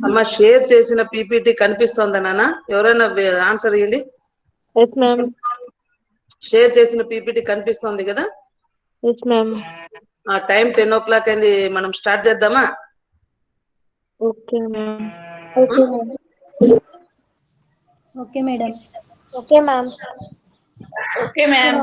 అమ్మ షేర్ చేసిన పీపీటీ కనిపిస్తోందా నాన్న? ఎవరైనా ఆన్సర్ ఇవ్వండి. Yes ma'am. షేర్ చేసిన పీపీటీ కనిపిస్తోంది కదా? Yes ma'am. టైం 10 o'clock అయింది, మనం స్టార్ట్ చేద్దామా? Okay ma'am. Okay ma'am. Okay madam. Okay ma'am. Okay ma'am.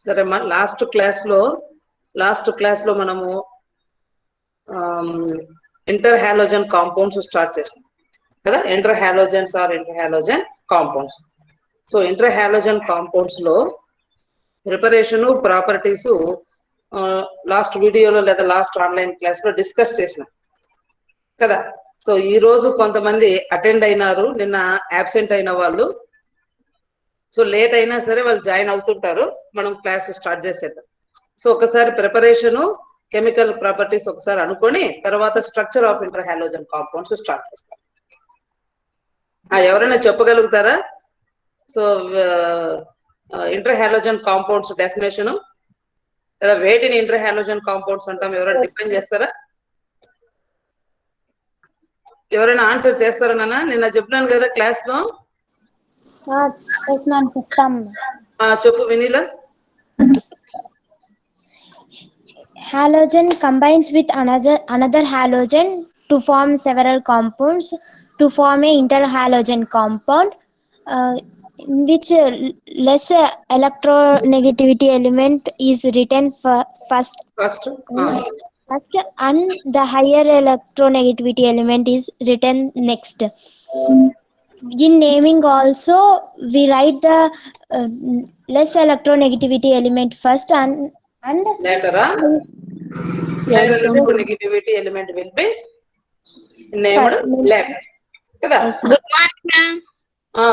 సరేమ్మా, లాస్ట్ క్లాస్ లో మనము ఇంటర్ హాలోజన్ కాంపౌండ్స్ స్టార్ట్ చేస్తాం కదా. Interhalogens are interhalogen compounds. So interhalogen compounds లో preparation, properties last వీడియోలో లేదా లాస్ట్ ఆన్లైన్ క్లాస్ లో discuss చేసినాం కదా. సో ఈ రోజు కొంతమంది అటెండ్ అయినారు, నిన్న అబ్సెంట్ అయిన వాళ్ళు. సో లేట్ అయినా సరే వాళ్ళు జాయిన్ అవుతుంటారు. మనం క్లాస్ స్టార్ట్ చేసేద్దాం. సో ఒకసారి ప్రిపరేషన్, కెమికల్ ప్రాపర్టీస్ ఒకసారి అనుకొని తర్వాత structure of interhalogen compounds start చేస్తాం. ఎవరైనా చెప్పగలుగుతారా? So interhalogen compounds definition లేదా వేటిని ఇంటర్ హాలోజన్ కాంపౌండ్స్ అంటాం, ఎవరైనా డిఫైన్ చేస్తారా? ఎవరైనా ఆన్సర్ చేస్తారా నాన్న? నిన్న చెప్పినాను కదా క్లాస్ లో. ఎస్ మ్యామ్, చెప్తాం. చెప్పు Vinila. Halogen combines with another halogen to form several compounds to form a interhalogen compound, in which less electronegativity element is written first, and the higher electronegativity element is written next. In naming also, we write the less electronegativity element first and later higher electronegativity element will be named later కదా. Good morning ma'am.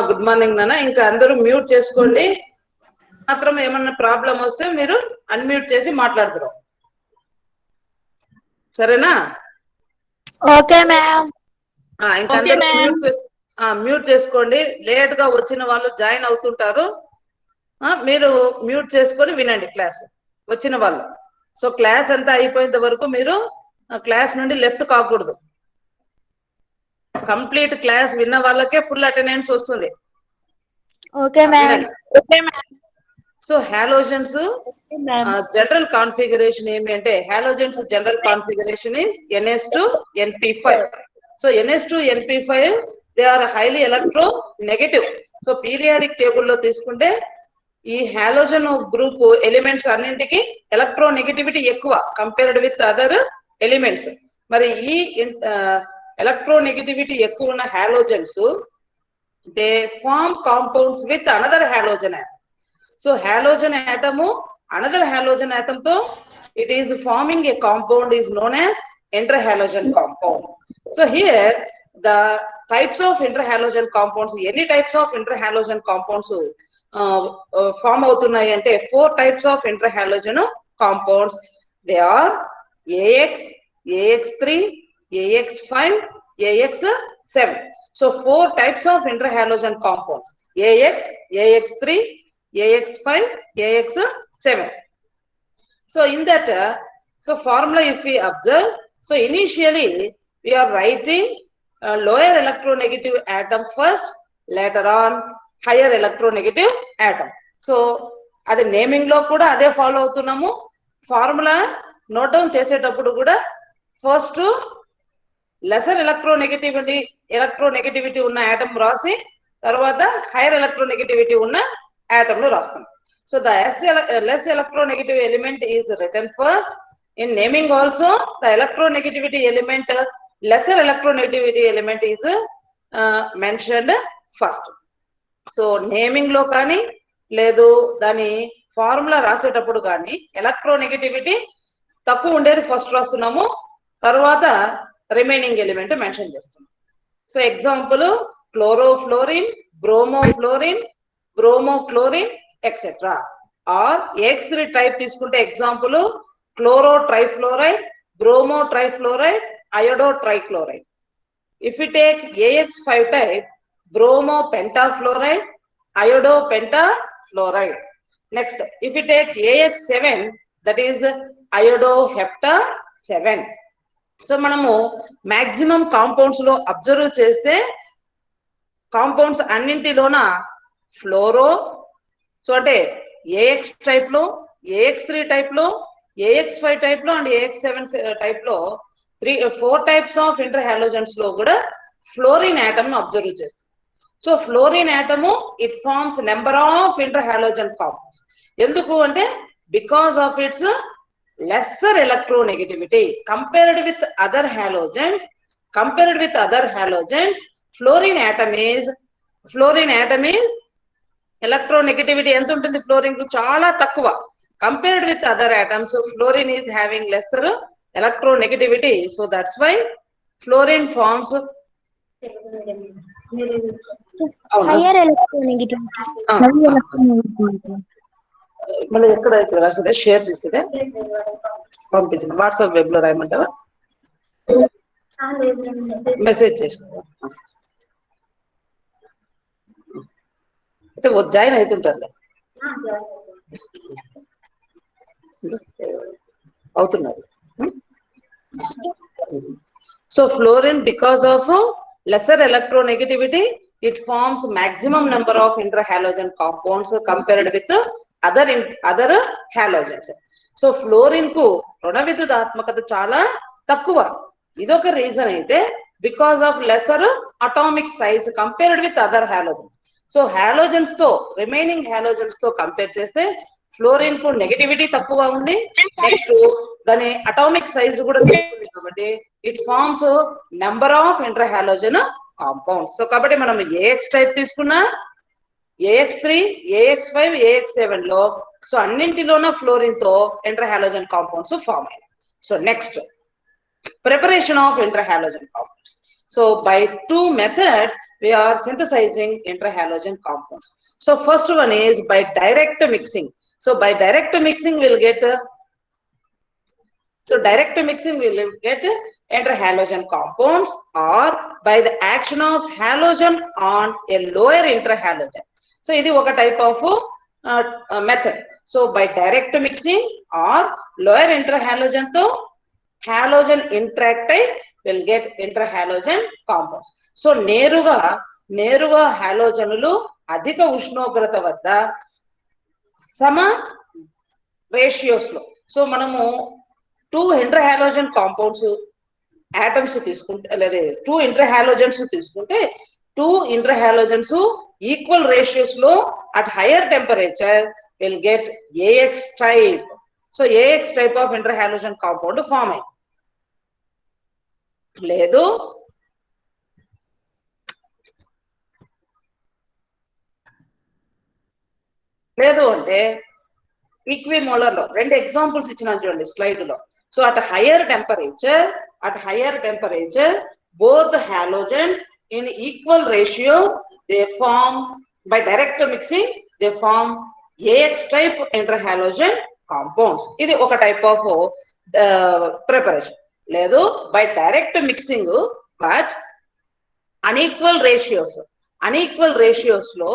Good morning నాన్న. ఇంకా అందరూ mute చేసుకోండి. మాత్రం ఏమన్నా problem వస్తే మీరు unmute చేసి మాట్లాడుతున్నారు, సరేనా? Okay ma'am. ఇంకా అందరూ మ్యూట్ చేసుకోండి. లేట్ గా వచ్చిన వాళ్ళు జాయిన్ అవుతుంటారు. మీరు మ్యూట్ చేసుకొని వినండి క్లాస్ వచ్చిన వాళ్ళు. సో క్లాస్ అంతా అయిపోయేంత వరకు మీరు క్లాస్ నుండి లెఫ్ట్ కాకూడదు. కంప్లీట్ క్లాస్ విన్న వాళ్ళకే ఫుల్ అటెండెన్స్ వస్తుంది. Okay ma'am. So halogens general configuration ఏమి అంటే, halogens general configuration is NS2 NP5. So NS2 NP5 they are highly electronegative. So periodic table లో తీసుకుంటే ఈ హాలోజన్ గ్రూప్ ఎలిమెంట్స్ అన్నింటికి ఎలక్ట్రో నెగటివిటీ ఎక్కువ కంపేర్డ్ విత్ అదర్ ఎలిమెంట్స్. మరి ఈ electronegativity ఎక్కువ ఉన్న halogens they form compounds with another halogen atom. So halogen atom another halogen atom తో it is forming a compound is known as interhalogen compound. So here the types of interhalogen compounds, any types of interhalogen compounds form అవుతున్నాయి అంటే 4 types of interhalogen compounds. They are AX, AX3, AX5, AX7. So 4 types of interhalogen compounds: AX, AX3, AX5, AX7. So in that so formula if we observe, so initially we are writing lower electronegative atom first, later on higher electronegative atom. So అది naming లో కూడా అదే follow అవుతున్నాము. Formula note down చేసేటప్పుడు కూడా first lesser electronegativity ఉన్న atom రాసి తర్వాత హైయర్ ఎలక్ట్రోనెగటివిటీ ఉన్న ఆటం ను రాస్తాం. So the less electronegative element is written first. In naming also, the electronegativity element, lesser electronegativity element is mentioned first. So naming లో కానీ లేదు దాని ఫార్ములా రాసేటప్పుడు కానీ ఎలక్ట్రోనెగటివిటీ తక్కువ ఉండేది ఫస్ట్ రాస్తున్నాము, తర్వాత రిమైనింగ్ ఎలిమెంట్ మెన్షన్ చేస్తున్నాం. So example chlorofluorine, bromofluorine, bromochlorine etcetera. Or X3 type తీసుకుంటే example chloro trifluoride, bromo trifluoride, iodo trichloride. If we take AX5 type, bromo pentafluoride, iodo pentafluoride. Next, if we take AX7, that is iodo hepta 7. So మనము maximum compounds లో observe చేస్తే compounds అన్నింటిలోన ఫ్లోరో, so అంటే AX type లో, AX3 type లో, AX5 type లో and AX7 type లో 4 types of inter halogens లో కూడా ఫ్లోరిన్ ఆటమ్ ను అబ్జర్వ్ చేస్తాం. So fluorine atom it forms number of interhalogen compounds. ఎందుకు అంటే because of its lesser electronegativity compared with other halogens. Fluorine atom is electronegativity ఎంత ఉంటుంది fluorine కు చాలా తక్కువ compared with other atoms. So fluorine is having lesser electronegativity, so that's why fluorine forms higher electronegativity. మళ్ళీ ఎక్కడ రాసేదే share చేసేదే పంపించిన WhatsApp web లో రాయమంటావా, మెసేజ్ చేసుకో అయితే జాయిన్ అవుతుంటారు అవుతున్నారు. So fluorine because of lesser electronegativity, it forms maximum number of interhalogen compounds compared with other halogens. So fluorine కు రుణ విద్యుదాత్మకత చాలా తక్కువ. ఇదొక రీజన్ అయితే because of lesser atomic size compared with other halogens. So halogens తో remaining halogens తో compare చేస్తే fluorine కు నెగటివిటీ తక్కువ ఉంది, నెక్స్ట్ దాని అటామిక్ సైజ్ కూడా తక్కువ ఉంది కాబట్టి it forms number of interhalogen compounds. So కాబట్టి మనం AX టైప్ తీసుకున్నా, AX3, AX5, AX7 లో సో అన్నింటిలోన ఫ్లోరిన్ తో ఇంటర్ హాలోజన్ కాంపౌండ్స్ ఫార్మ్ అయ్యాయి. So next preparation of interhalogen compounds. So by two methods we are synthesizing interhalogen compounds. So first one is by direct mixing. So by direct mixing we'll get interhalogen compounds, or by the action of halogen on a lower interhalogen. So ఇది ఒక type of method. So by direct mixing or lower interhalogen తో halogen interact అయి will get interhalogen compounds. So నేరుగా హాలోజనులు అధిక ఉష్ణోగ్రత వద్ద సమ ratios లో, సో మనము 2 ఇంటర్హాలోజన్ కాంపౌండ్స్ ఆటమ్స్ తీసుకుంటే లేదా 2 ఇంటర్హాలోజన్స్ తీసుకుంటే 2 ఇంటర్హాలోజన్స్ ఈక్వల్ రేషియోస్ లో at higher temperature will get AX type. So AX type of interhalogen compound form అయింది. లేదు అంటే ఈక్విమోలర్ లో 2 ఎగ్జాంపుల్స్ ఇచ్చినాను చూడండి స్లైడ్ లో. So at higher temperature both halogens in equal ratios they form, by direct mixing they form AX type interhalogen compounds. ఇది ఒక type of preparation. లేదు by direct mixing but unequal ratios లో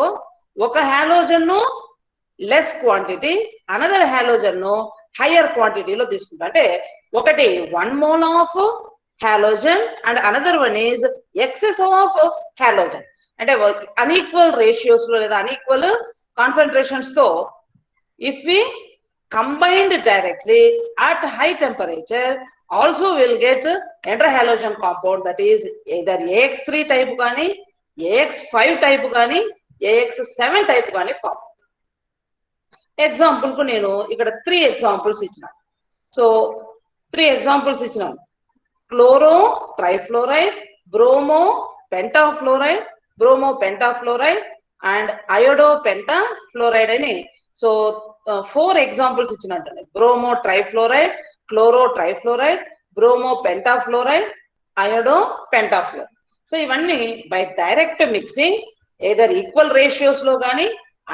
ఒక halogen ను less quantity, another halogen ను higher క్వాంటిటీలో తీసుకుంటా. అంటే ఒకటి 1 mole of halogen and another one is excess of halogen. అంటే అన్ఈక్వల్ రేషియోస్ లో లేదా అన్ఈక్వల్ కాన్సన్ట్రేషన్స్ తో if we combined directly at high temperature also will get interhalogen compound, that is either AX3 type గాని AX5 type గాని AX7 type గాని form. Example కు నేను ఇక్కడ 3 ఎగ్జాంపుల్స్ ఇచ్చినాను. సో 3 ఎగ్జాంపుల్స్ ఇచ్చినాను. Chloro trifluoride, bromo pentafluoride and iodo pentafluoride అని so 4 examples ఇచ్చినట్టు. Bromo trifluoride, chloro trifluoride, bromo pentafluoride, iodo pentafluoride. So ఇవన్నీ by direct mixing either equal ratios లో గానీ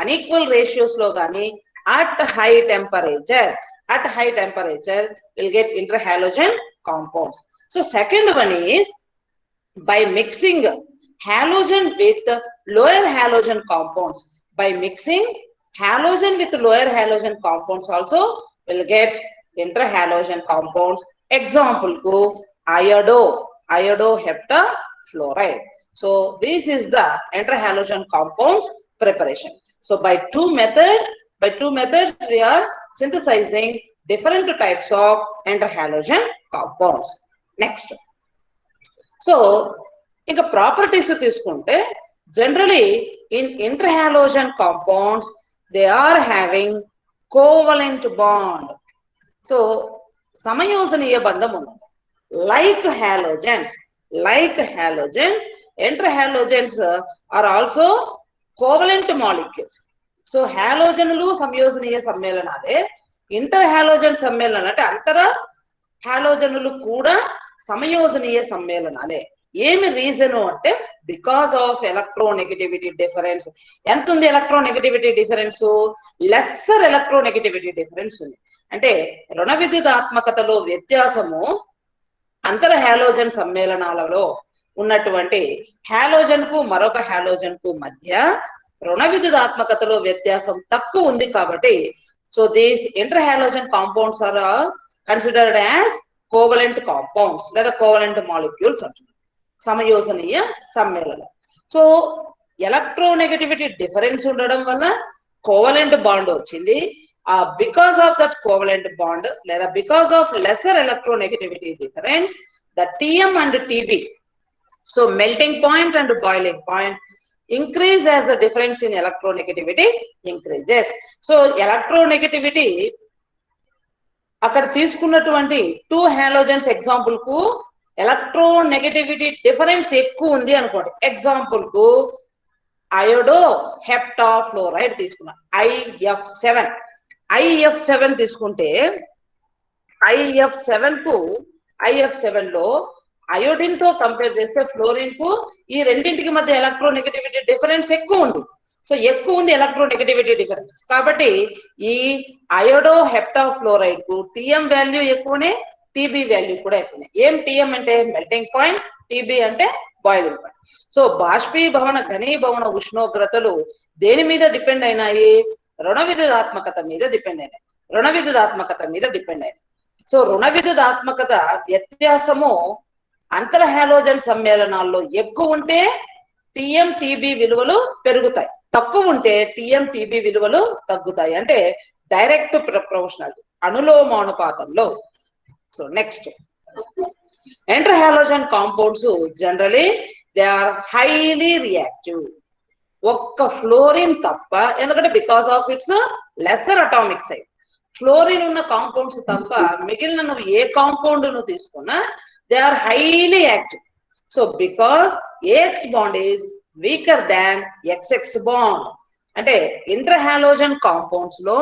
అన్ఈక్వల్ రేషియోస్ లో గానీ at high temperature will get interhalogen compounds. So second one is by mixing halogen with lower halogen compounds. By mixing halogen with lower halogen compounds also will get interhalogen compounds. Example ku iodoheptafluoride. So this is the interhalogen compounds preparation. So by two methods we are synthesizing different types of interhalogen compounds. Next. So ఇంకా properties తీసుకుంటే generally in interhalogen compounds they are having covalent bond. So సమయోజనీయ బంధం ఉంది. Like halogens interhalogens are also covalent molecules. So హాలోజన్లు సంయోజనీయ సమ్మేళనాలే, ఇంటర్హాలోజన్ సమ్మేళనాలు అంటే అంతర హాలోజనులు కూడా సమయోజనీయ సమ్మేళనాలే. ఏమి రీజన్ అంటే బికాస్ ఆఫ్ ఎలక్ట్రోనెగటివిటీ డిఫరెన్స్. ఎంత ఉంది electronegativity difference? Lesser electronegativity difference ఉంది. అంటే రుణ విద్యుదాత్మకతలో వ్యత్యాసము అంతర హాలోజన్ సమ్మేళనాలలో ఉన్నటువంటి హాలోజన్ కు మరొక హాలోజన్ కు మధ్య రుణ విద్యుదాత్మకతలో వ్యత్యాసం తక్కువ ఉంది కాబట్టి so these interhalogen compounds are considered as covalent compounds లేదా కోవలెంట్ మాలిక్యూల్స్ అంటున్నారు. సమయోజనీయ సమ్మేళనం. సో ఎలక్ట్రోనెగటివిటీ డిఫరెన్స్ ఉండడం వల్ల కోవలెంట్ బాండ్ వచ్చింది. Because of that covalent bond లేదా because of lesser electronegativity difference the TM and TB, so melting point and boiling point increase as the difference in electronegativity increases. So electronegativity అక్కడ తీసుకున్నటువంటి two halogens example కు electronegativity difference ఎక్కువ ఉంది అనుకోండి. Example కు iodo హెప్టాఫ్లోరైడ్ తీసుకున్నా, IF7 తీసుకుంటే IF7 లో అయోడిన్ తో కంపేర్ చేస్తే ఫ్లోరిన్ కు ఈ రెండింటికి మధ్య ఎలక్ట్రోనెగటివిటీ డిఫరెన్స్ ఎక్కువ ఉంది. సో ఎక్కువ ఉంది ఎలక్ట్రోనెగటివిటీ డిఫరెన్స్ కాబట్టి ఈ అయోడో హెప్టాఫ్లోరైడ్ కు టిఎం వాల్యూ ఎక్కువనే, టీబీ వాల్యూ కూడా ఎక్కువనే. ఏం టిఎం అంటే మెల్టింగ్ పాయింట్, టీబీ అంటే బాయిలింగ్ పాయింట్. సో బాష్పీభవన ఘనీభవన ఉష్ణోగ్రతలు దేని మీద డిపెండ్ అయినాయి? రుణ విద్యుదాత్మకత మీద డిపెండ్ అయినాయి. సో రుణ విద్యుదాత్మకత వ్యత్యాసము అంతర హాలోజన్ సమ్మేళనాల్లో ఎక్కువ ఉంటే టిఎం టీబీ విలువలు పెరుగుతాయి, తక్కువ ఉంటే టిఎం టీబీ విలువలు తగ్గుతాయి. అంటే డైరెక్ట్ ప్రపోర్షనల్, అనులోమానుపాతంలో. So next, interhalogen compounds generally they are highly reactive. ఒక్క ఫ్లోరిన్ తప్ప, ఎందుకంటే because of its lesser atomic size, fluorine ఉన్న కాంపౌండ్స్ తప్ప మిగిలిన నువ్వు ఏ కాంపౌండ్ ను తీసుకున్నా they are highly active. So because AX bond is weaker than XX bond, అంటే ఇంటర్హాలోజన్ కాంపౌండ్స్ లో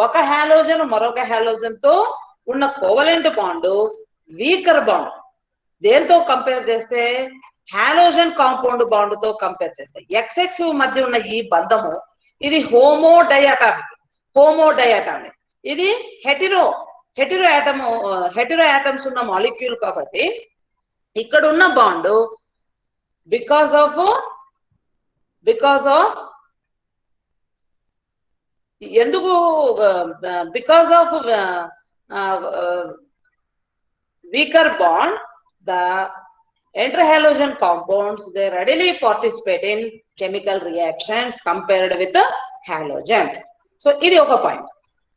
ఒక హాలోజన్ మరొక హాలోజన్ తో ఉన్న కోవలెంట్ బాండ్ వీకర్ బాండ్. దేంతో కంపేర్ చేస్తే? హాలోజన్ కాంపౌండ్ బాండ్ తో కంపేర్ చేస్తే. XX మధ్య ఉన్న ఈ బంధము ఇది హోమోడయాటామిక్, ఇది హెటిరో యాటమ్స్ ఉన్న మాలిక్యూల్ కాబట్టి ఇక్కడ ఉన్న బాండ్ బికాస్ ఆఫ్ ఎందుకు because of weaker bond the interhalogen compounds they readily participate in chemical reactions compared with the halogens. So ఇది ఒక పాయింట్.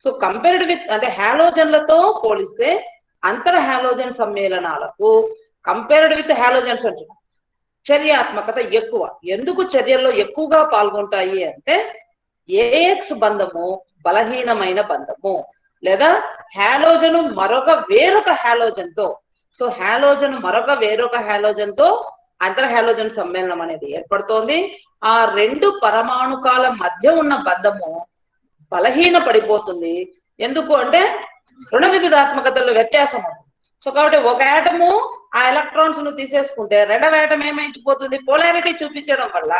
సో కంపేర్డ్ విత్ అంటే హాలోజన్లతో పోలిస్తే అంతర హాలోజన్ సమ్మేళనాలకు కంపేర్డ్ విత్ హాలోజన్స్ అంటున్నాం చర్యాత్మకత ఎక్కువ. ఎందుకు చర్యల్లో ఎక్కువగా పాల్గొంటాయి అంటే ఏఎక్స్ బంధము బలహీనమైన బంధము, లేదా హాలోజను వేరొక హాలోజన్ తో, సో హాలోజన్ వేరొక హాలోజన్ తో అంతర హాలోజన్ సమ్మేళనం అనేది ఏర్పడుతోంది. ఆ రెండు పరమాణుకాల మధ్య ఉన్న బంధము బలహీన పడిపోతుంది. ఎందుకు అంటే రుణ విద్యుదాత్మకతలో వ్యత్యాసం ఉంటుంది. సో కాబట్టి ఒక ఆటము ఆ ఎలక్ట్రాన్స్ ను తీసేసుకుంటే రెండవ ఆటం ఏమైపోతుంది? పోలారిటీ చూపించడం వల్ల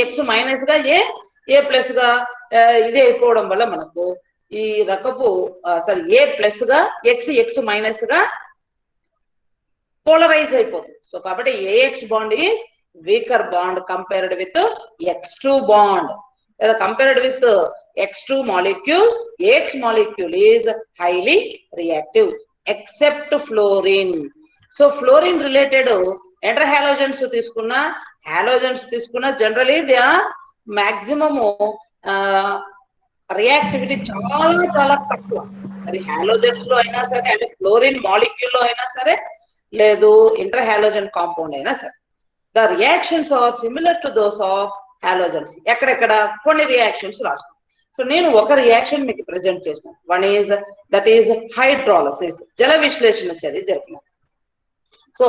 ఎక్స్ మైనస్ గా ఏ ప్లస్ గా ఇది అయిపోవడం వల్ల మనకు ఈ రకపు ఏ ప్లస్ గా ఎక్స్ మైనస్ గా పోలరైజ్ అయిపోతుంది. సో కాబట్టి AX bond is weaker bond compared with X2 bond, లేదా compared with X2 molecule, AX molecule is highly reactive except fluorine. So fluorine related interhalogens తీసుకున్న generally they are maximum reactivity చాలా తక్కువ. అది halogens లో అయినా సరే, అంటే fluorine molecule లో అయినా సరే, లేదు ఇంటర్ హాలోజన్ కాంపౌండ్ అయినా సరే, the reactions are similar to those of halogens. ఎక్కడెక్కడ కొన్ని రియాక్షన్స్ రాస్తాం. సో నేను ఒక రియాక్షన్ మీకు ప్రెజెంట్ చేస్తాను. One is that is hydrolysis, జల విశ్లేషణ చర్య జరిపిన. సో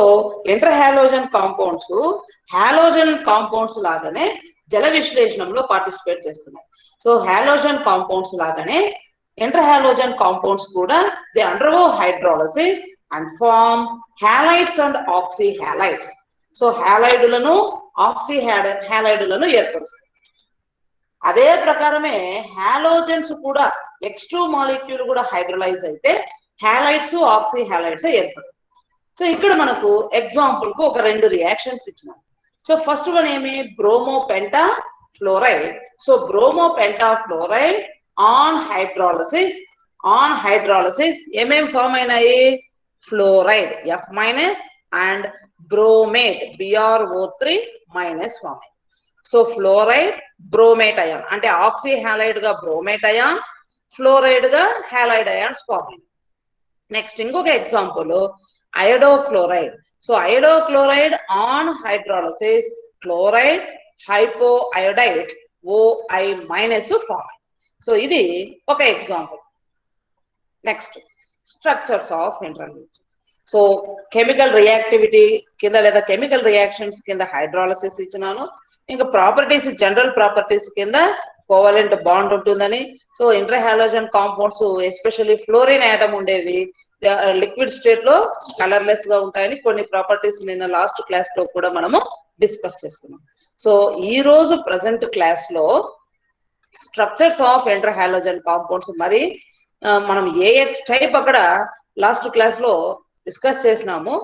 ఇంటర్ హాలోజన్ కాంపౌండ్స్ లాగానే జల విశ్లేషణంలో పార్టిసిపేట్ చేస్తున్నాయి. సో హాలోజన్ కాంపౌండ్స్ లాగానే ఇంటర్ హాలోజన్ కాంపౌండ్స్ కూడా they undergo hydrolysis and form halides and oxy halides. So హాలైడులను ఆక్సీ హాలైడులను ఏర్పరుస్తాయి. అదే ప్రకారమే హాలోజన్స్ కూడా X2 మాలిక్యూల్ కూడా హైడ్రలైజ్ అయితే హాలైడ్స్ ఆక్సీ హాలైడ్స్ ఏర్పడతాయి. సో ఇక్కడ మనకు ఎగ్జాంపుల్ కు ఒక 2 రియాక్షన్స్ ఇచ్చినాం. సో ఫస్ట్ వన్ ఏమి, bromo penta fluoride. So bromo penta fluoride on hydrolysis ఏమేమి ఫామ్ అయినాయి, fluoride F- and bromate BrO3- form అయింది. సో ఫ్లోరైడ్ బ్రోమేట్ అయాన్ అంటే ఆక్సీ హాలైడ్ గా బ్రోమేట్ అయాన్, ఫ్లోరైడ్ గా హాలైడ్ అయాన్స్ ఫామ్ అయింది. Next ఇంకొక example iodochloride. So iodochloride on hydrolysis chloride hypo iodite OI- form అయింది. So ఇది ఒక example. Next structures of intermediates. So chemical reactivity కింద లేదా కెమికల్ రియాక్షన్స్ కింద హైడ్రాలసిస్ ఇచ్చినాను. ఇంకా ప్రాపర్టీస్, జనరల్ ప్రాపర్టీస్ కింద కోవలెంట్ బాండ్ ఉంటుందని. So interhalogen compounds especially fluorine atom ఉండేవి లిక్విడ్ స్టేట్ లో కలర్లెస్ గా ఉంటాయని కొన్ని ప్రాపర్టీస్ నిన్న లాస్ట్ క్లాస్ లో కూడా మనము డిస్కస్ చేసుకున్నాం. సో ఈ రోజు ప్రజెంట్ క్లాస్ లో structures of interhalogen compounds, మరి మనం ఏఎక్స్ టైప్ అక్కడ లాస్ట్ క్లాస్ లో డిస్కస్ చేసినాము,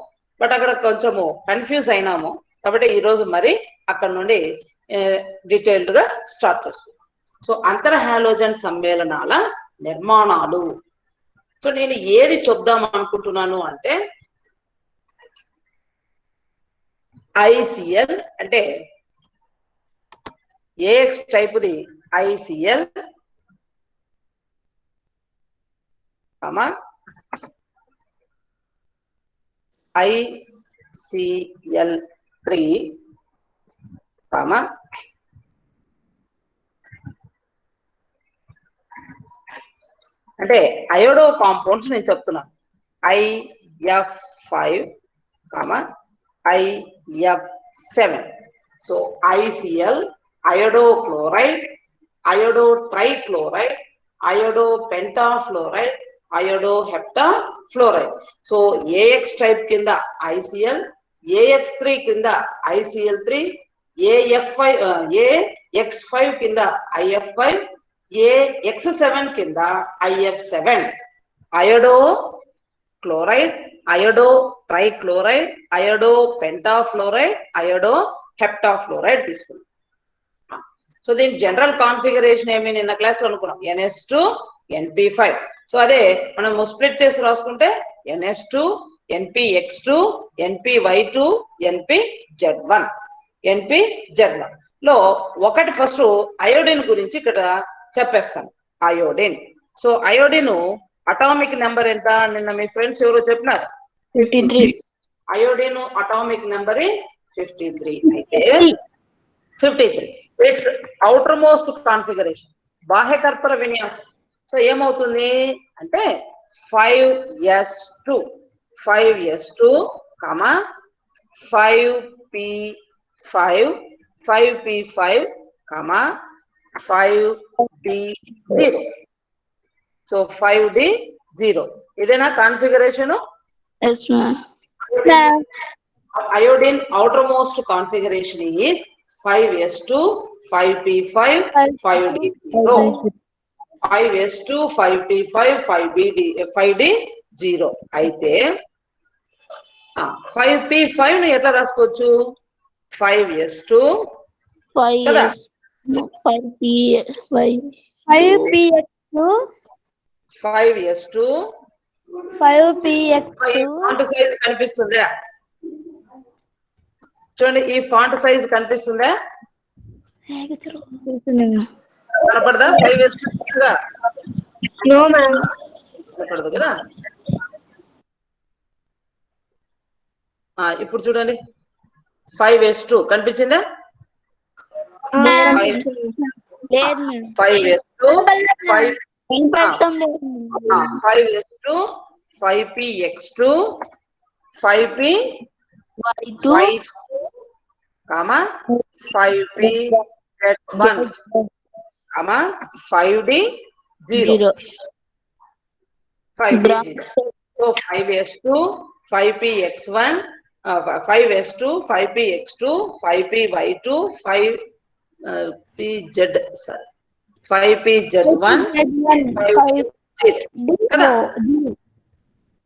బట్ అక్కడ కొంచెము కన్ఫ్యూజ్ అయినాము. కాబట్టి ఈ రోజు మరి అక్కడ నుండి డీటెయిల్డ్ గా స్టార్ట్ చేసుకుందాం. సో అంతర్ హాలోజన్ సమ్మేళనాల నిర్మాణాలు. సో నేను ఏది చెప్దాం అనుకుంటున్నాను అంటే ICl అంటే AX type the ICl, ICl3, అంటే అయోడో కాంపౌండ్స్ నేను చెప్తున్నాను. IF5, IF7. So ICl, iodo chloride, iodo trichloride, iodo pentafluoride, iodo heptafluoride. So AX type కింద ICl, AX3 కింద ICl3, AX5 కింద IF5, AX7 కింద IF7. Iodo chloride, iodo trichloride, iodo pentafluoride, iodo heptafluoride తీసుకున్నాం. So దీని general configuration ఏమి నిన్న class లో అనుకున్నాం, NS2 NP5. సో అదే మనం స్ప్లిట్ చేసి రాసుకుంటే NS2 NPX2 NPY2 NPZ1 లో ఒకటి ఫస్ట్ అయోడిన్ గురించి ఇక్కడ చెప్పేస్తాను. Iodine. So iodine atomic number ఎంత నిన్న మీ ఫ్రెండ్స్ ఎవరో చెప్పినారు, 53. Iodine atomic number is 53. అయితే 53 ఇట్స్ అవుటర్ మోస్ట్ కాన్ఫిగరేషన్, బాహ్య కర్పర విన్యాసం. సో ఏమవుతుంది అంటే 5s2, 5s2, 5p5, 5p5, 5d0. So 5d0 ఇదేనా configuration? Yes, ma'am. Iodine outermost configuration is 5s2, 5p5, 5d0. 5s2 5p5 5d 0 అయితే 5p5 ని ఎట్లా రాసుకోవచ్చు 5s2 కదా 5px 5s2 ఫాంట్ సైజ్ కనిపిస్తుందా చూడండి ఈ ఫాంట్ సైజ్ కనిపిస్తుందా కనపడదా 5s2 No, ma'am. కనపడదు కదా ఇప్పుడు చూడండి 5s2 కనిపించిందా 5s2 5s2 5px2 5py2 5pz1 5d0 so 5s2 5px1 5s2 5px2 5py2 5pz1 కదా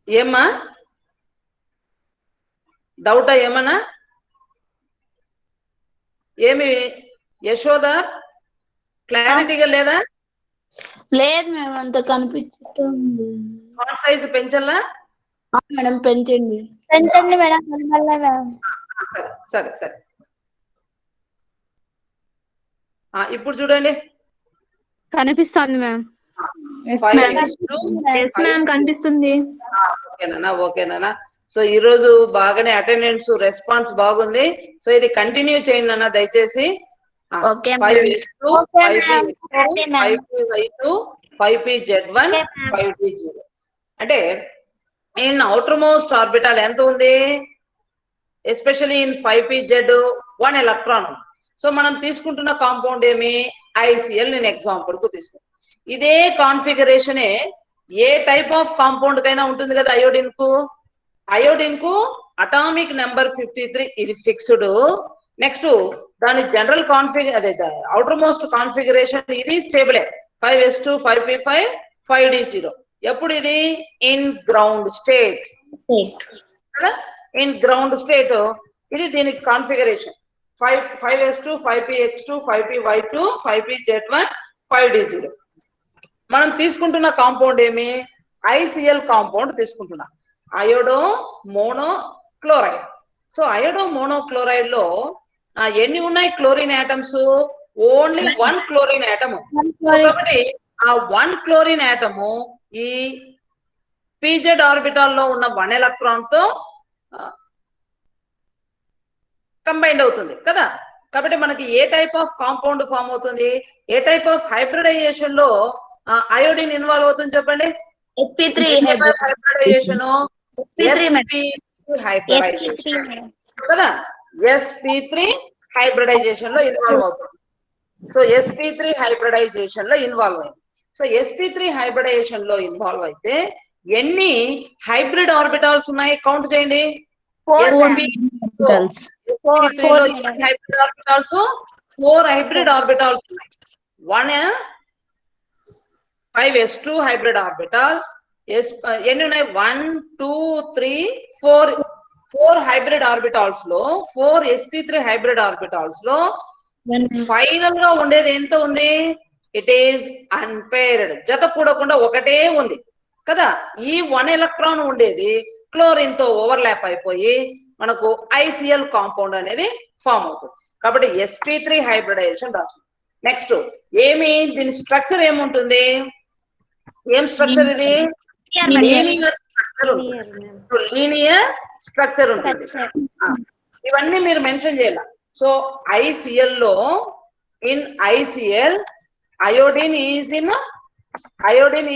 ఏమ్మా డౌటా ఏమన్నా ఏమి యశోద క్లారిటీగా లేదా లేదు మేడం అంత కనిపించట్లేదు ఫాంట్ సైజ్ పెంచాలా మేడం పెంచండి మేడం సరే సరే ఇప్పుడు చూడండి కనిపిస్తుంది మ్యామ్ 5s2 కనిపిస్తుంది ఓకేనా సో ఈ రోజు బాగానే అటెండెన్స్ రెస్పాన్స్ బాగుంది సో ఇది కంటిన్యూ చేయండి అన్న దయచేసి 5s2 5py2 5pz1 5d0 అంటే ఇన్ అవుటర్ మోస్ట్ ఆర్బిటాల్ ఎంత ఉంది especially in 5pz 1 electron so మనం తీసుకుంటున్న కాంపౌండ్ ఏమి ICl నేను ఎగ్జాంపుల్ కు తీసుకుంటాను ఇదే configuration A type of compound కైనా ఉంటుంది కదా అయోడిన్ కు అటామిక్ నెంబర్ 53 ఇది ఫిక్స్డ్ నెక్స్ట్ దాని జనరల్ అదే అవుటర్ మోస్ట్ కాన్ఫిగరేషన్ ఇది స్టేబుల్ 5s2 5p5 5d0 ఎప్పుడు ఇది in ground state in ground state ఇది దీనికి configuration 5s2 5px2 5py2 5pz1 5d0 మనం తీసుకుంటున్న కాంపౌండ్ ఏమి ICl కాంపౌండ్ తీసుకుంటున్నాం అయోడో మోనోక్లోరైడ్ సో అయోడో మోనోక్లోరైడ్ లో ఎన్ని ఉన్నాయి chlorine atoms only 1 chlorine atom కాబట్టి ఆ 1 క్లోరిన్ ఆటమ్ ఈ pz ఆర్బిటాల్ లో ఉన్న 1 ఎలక్ట్రాన్ తో కంబైండ్ అవుతుంది కదా కాబట్టి మనకి ఏ టైప్ ఆఫ్ కాంపౌండ్ ఫామ్ అవుతుంది ఏ టైప్ ఆఫ్ హైబ్రిడైజేషన్ లో అయోడిన్ ఇన్వాల్వ్ అవుతుంది చెప్పండి sp3 హైబ్రిడైజేషన్ కదా sp3 హైబ్రిడైజేషన్ లో ఇన్వాల్వ్ అవుతుంది సో sp3 హైబ్రిడైజేషన్ లో ఇన్వాల్వ్ అయింది సో sp3 హైబ్రిడైజేషన్ లో ఇన్వాల్వ్ అయితే ఎన్ని హైబ్రిడ్ ఆర్బిటాల్స్ ఉన్నాయి కౌంట్ చేయండి 4 హైబ్రిడ్ ఆర్బిటాల్స్ ఉన్నాయి 5s2 హైబ్రిడ్ ఆర్బిటాల్ ఎన్ని ఉన్నాయి 1 2 3 4 హైబ్రిడ్ ఆర్బిటాల్స్ లో 4 sp3 హైబ్రిడ్ ఆర్బిటాల్స్ లో ఫైనల్ గా ఉండేది ఎంత ఉంది ఇట్ ఈస్ అన్పేర్డ్ జత కూడకుండా ఒకటే ఉంది కదా ఈ 1 ఎలక్ట్రాన్ ఉండేది క్లోరిన్ తో ఓవర్లాప్ అయిపోయి మనకు ICl కాంపౌండ్ అనేది ఫామ్ అవుతుంది కాబట్టి sp3 హైబ్రిడైజేషన్ రాస్తుంది నెక్స్ట్ ఏమి దీని స్ట్రక్చర్ ఏముంటుంది ఏం స్ట్రక్చర్ ఇది లీనియర్ స్ట్రక్చర్ ఉంటుంది ఇవన్నీ మీరు మెన్షన్ చేయాలి సో ICl లో in ICl iodine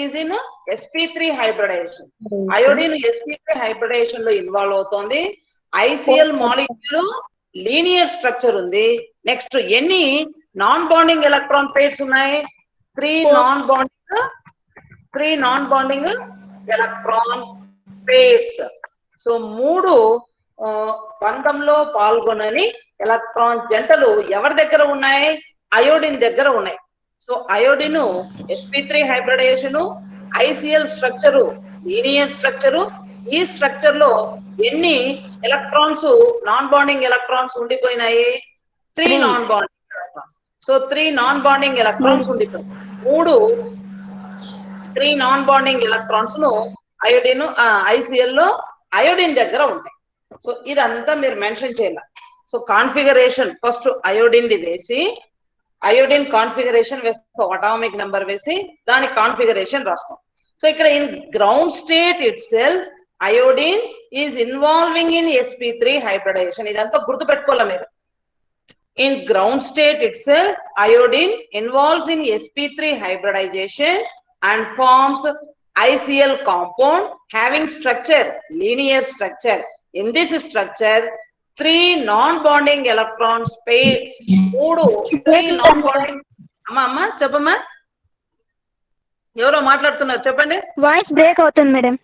is in sp3 hybridization iodine sp3 hybridization లో ఇన్వాల్వ్ అవుతోంది ICl మాలిక్యూల్ లీనియర్ స్ట్రక్చర్ ఉంది నెక్స్ట్ ఎన్ని నాన్ బాండింగ్ ఎలక్ట్రాన్ పేర్స్ ఉన్నాయి 3 non bonding electron pairs so 3 బంధంలో పాల్గొనని ఎలక్ట్రాన్ జంటలు ఎవరి దగ్గర ఉన్నాయి అయోడిన్ దగ్గర ఉన్నాయి so iodine sp3 hybridization, ICL structure linear structure. ఈ స్ట్రక్చర్ లో ఎన్ని ఎలక్ట్రాన్స్ నాన్ బాండింగ్ ఎలక్ట్రాన్స్ ఉండిపోయినాయి? 3 non bonding electrons. So 3 non bonding electrons ఉండిపోయి 3 నాన్ బాండింగ్ ఎలక్ట్రాన్స్ ను అయోడిన్ ICL లో అయోడిన్ దగ్గర ఉంటాయి. సో ఇదంతా మీరు మెన్షన్ చేయాలి. సో కాన్ఫిగరేషన్ ఫస్ట్ అయోడిన్ ది వేసి అయోడిన్ కాన్ఫిగరేషన్ వేస్తాం, అటామిక్ నెంబర్ వేసి దాని కాన్ఫిగరేషన్ రాస్తాం. సో ఇక్కడ in ground state itself iodine is involving in sp3 hybridization. ఇదంతా గుర్తు పెట్టుకోవాలి మీరు. In ground state itself, iodine involves in sp3 hybridization and forms ICL compound having structure, linear structure. In this structure, 3 non-bonding electrons pair, 3 non-bonding. Amma, చెప్పమ్మా. ఎవరో మాట్లాడుతున్నారు, చెప్పండి. Voice break అవుతుంది madam.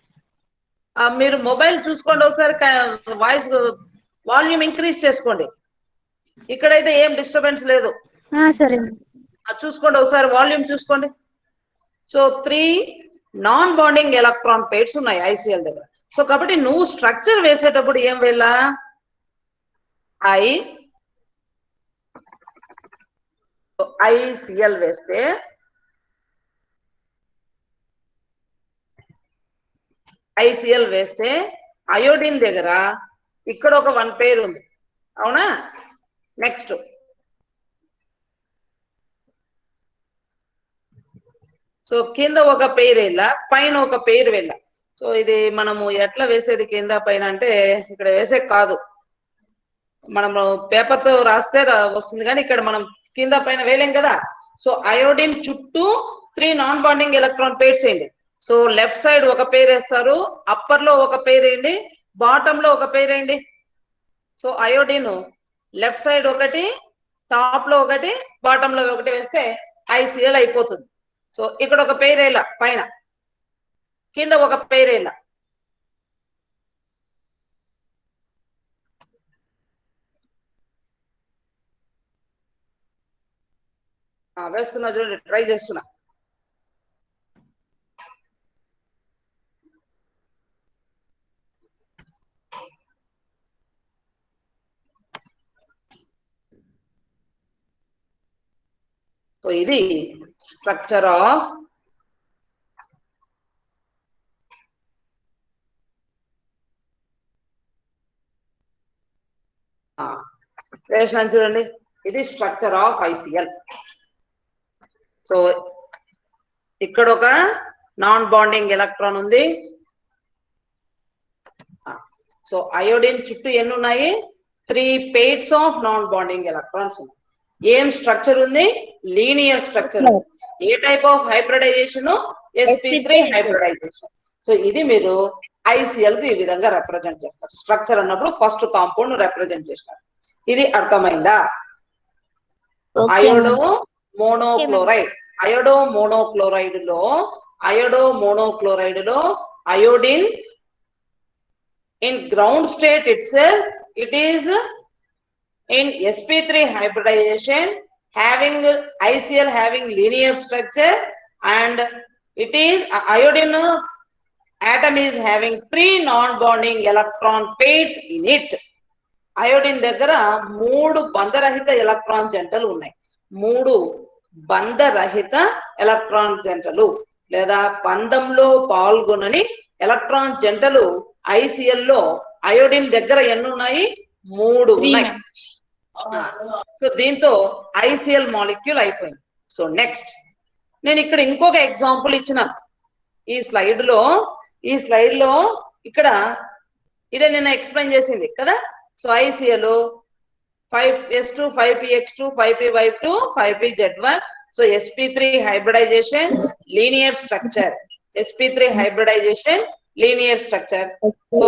మీరు మొబైల్ చూసుకోండి ఒకసారి, వాయిస్ వాల్యూమ్ ఇంక్రీజ్ చేసుకోండి. ఇక్కడైతే ఏం డిస్టర్బెన్స్ లేదు. సరే చూసుకోండి ఒకసారి, వాల్యూమ్ చూసుకోండి. So 3 non bonding electron pairs ఉన్నాయి ICL దగ్గర. సో కాబట్టి నువ్వు స్ట్రక్చర్ వేసేటప్పుడు ఏం వెళ్ళా? ICL వేస్తే అయోడిన్ దగ్గర ఇక్కడ ఒక 1 పేర్ ఉంది, అవునా? నెక్స్ట్ సో కింద ఒక పేరు వెళ్ళా, పైన ఒక పేరు వెళ్ళా. సో ఇది మనము ఎట్లా వేసేది కింద పైన అంటే ఇక్కడ వేసే కాదు, మనము పేపర్ తో రాస్తే వస్తుంది, కానీ ఇక్కడ మనం కింద పైన వేయలేం కదా. సో అయోడిన్ చుట్టూ 3 నాన్ బాండింగ్ ఎలక్ట్రాన్ పేర్స్ వేయండి. సో లెఫ్ట్ సైడ్ ఒక పేరు వేస్తారు, అప్పర్ లో ఒక పేరు వేయండి, బాటమ్ లో ఒక పేరు వేయండి. సో అయోడిన్ లెఫ్ట్ సైడ్ ఒకటి, టాప్ లో ఒకటి, బాటమ్ లో ఒకటి వేస్తే ICL అయిపోతుంది. సో ఇక్కడ ఒక పేరేలా, పైన కింద ఒక పేరేలా. వేస్తున్నా చూడండి, ట్రై చేస్తున్నా. సో ఇది స్ట్రక్చర్ ఆఫ్ వేసినాను చూడండి, ఇది స్ట్రక్చర్ ఆఫ్ ICL. సో ఇక్కడ ఒక నాన్ బాండింగ్ ఎలక్ట్రాన్ ఉంది. సో అయోడిన్ చుట్టూ ఎన్ని ఉన్నాయి? 3 pairs of non bonding electrons ఉన్నాయి. ఏం స్ట్రక్చర్ ఉంది? Linear structure. ఏ type of hybridization? sp3 hybridization. So ఇది మీరు ICL కు ఈ విధంగా రిప్రజెంట్ చేస్తారు. స్ట్రక్చర్ అన్నప్పుడు ఫస్ట్ కాంపౌండ్ రిప్రజెంట్ చేస్తారు. ఇది అర్థమైందా? అయోడో మోనోక్లోరైడ్, అయోడో మోనోక్లోరైడ్ లో iodine in ground state it self it is in sp3 hybridization having ICL having linear structure, and it is iodine atom is having 3 non-bonding electron pairs in it. Iodine దగ్గర 3 బంధరహిత electron జంటలు ఉన్నాయి. 3 బంధరహిత electron జంటలు లేదా బంధంలో పాల్గొనని electron జంటలు ICL లో iodine దగ్గర ఎన్ని ఉన్నాయి? 3 ఉన్నాయి. సో దీంతో ICL మాలిక్యూల్ అయిపోయింది. సో నెక్స్ట్ నేను ఇక్కడ ఇంకొక ఎగ్జాంపుల్ ఇచ్చిన ఈ స్లైడ్ లో ఇక్కడ ఇదే నేను ఎక్స్ప్లెయిన్ చేసింది కదా. So ICL 5s2 5px2 5py2 5pz1. So sp3 hybridization linear structure, sp3 hybridization linear structure. So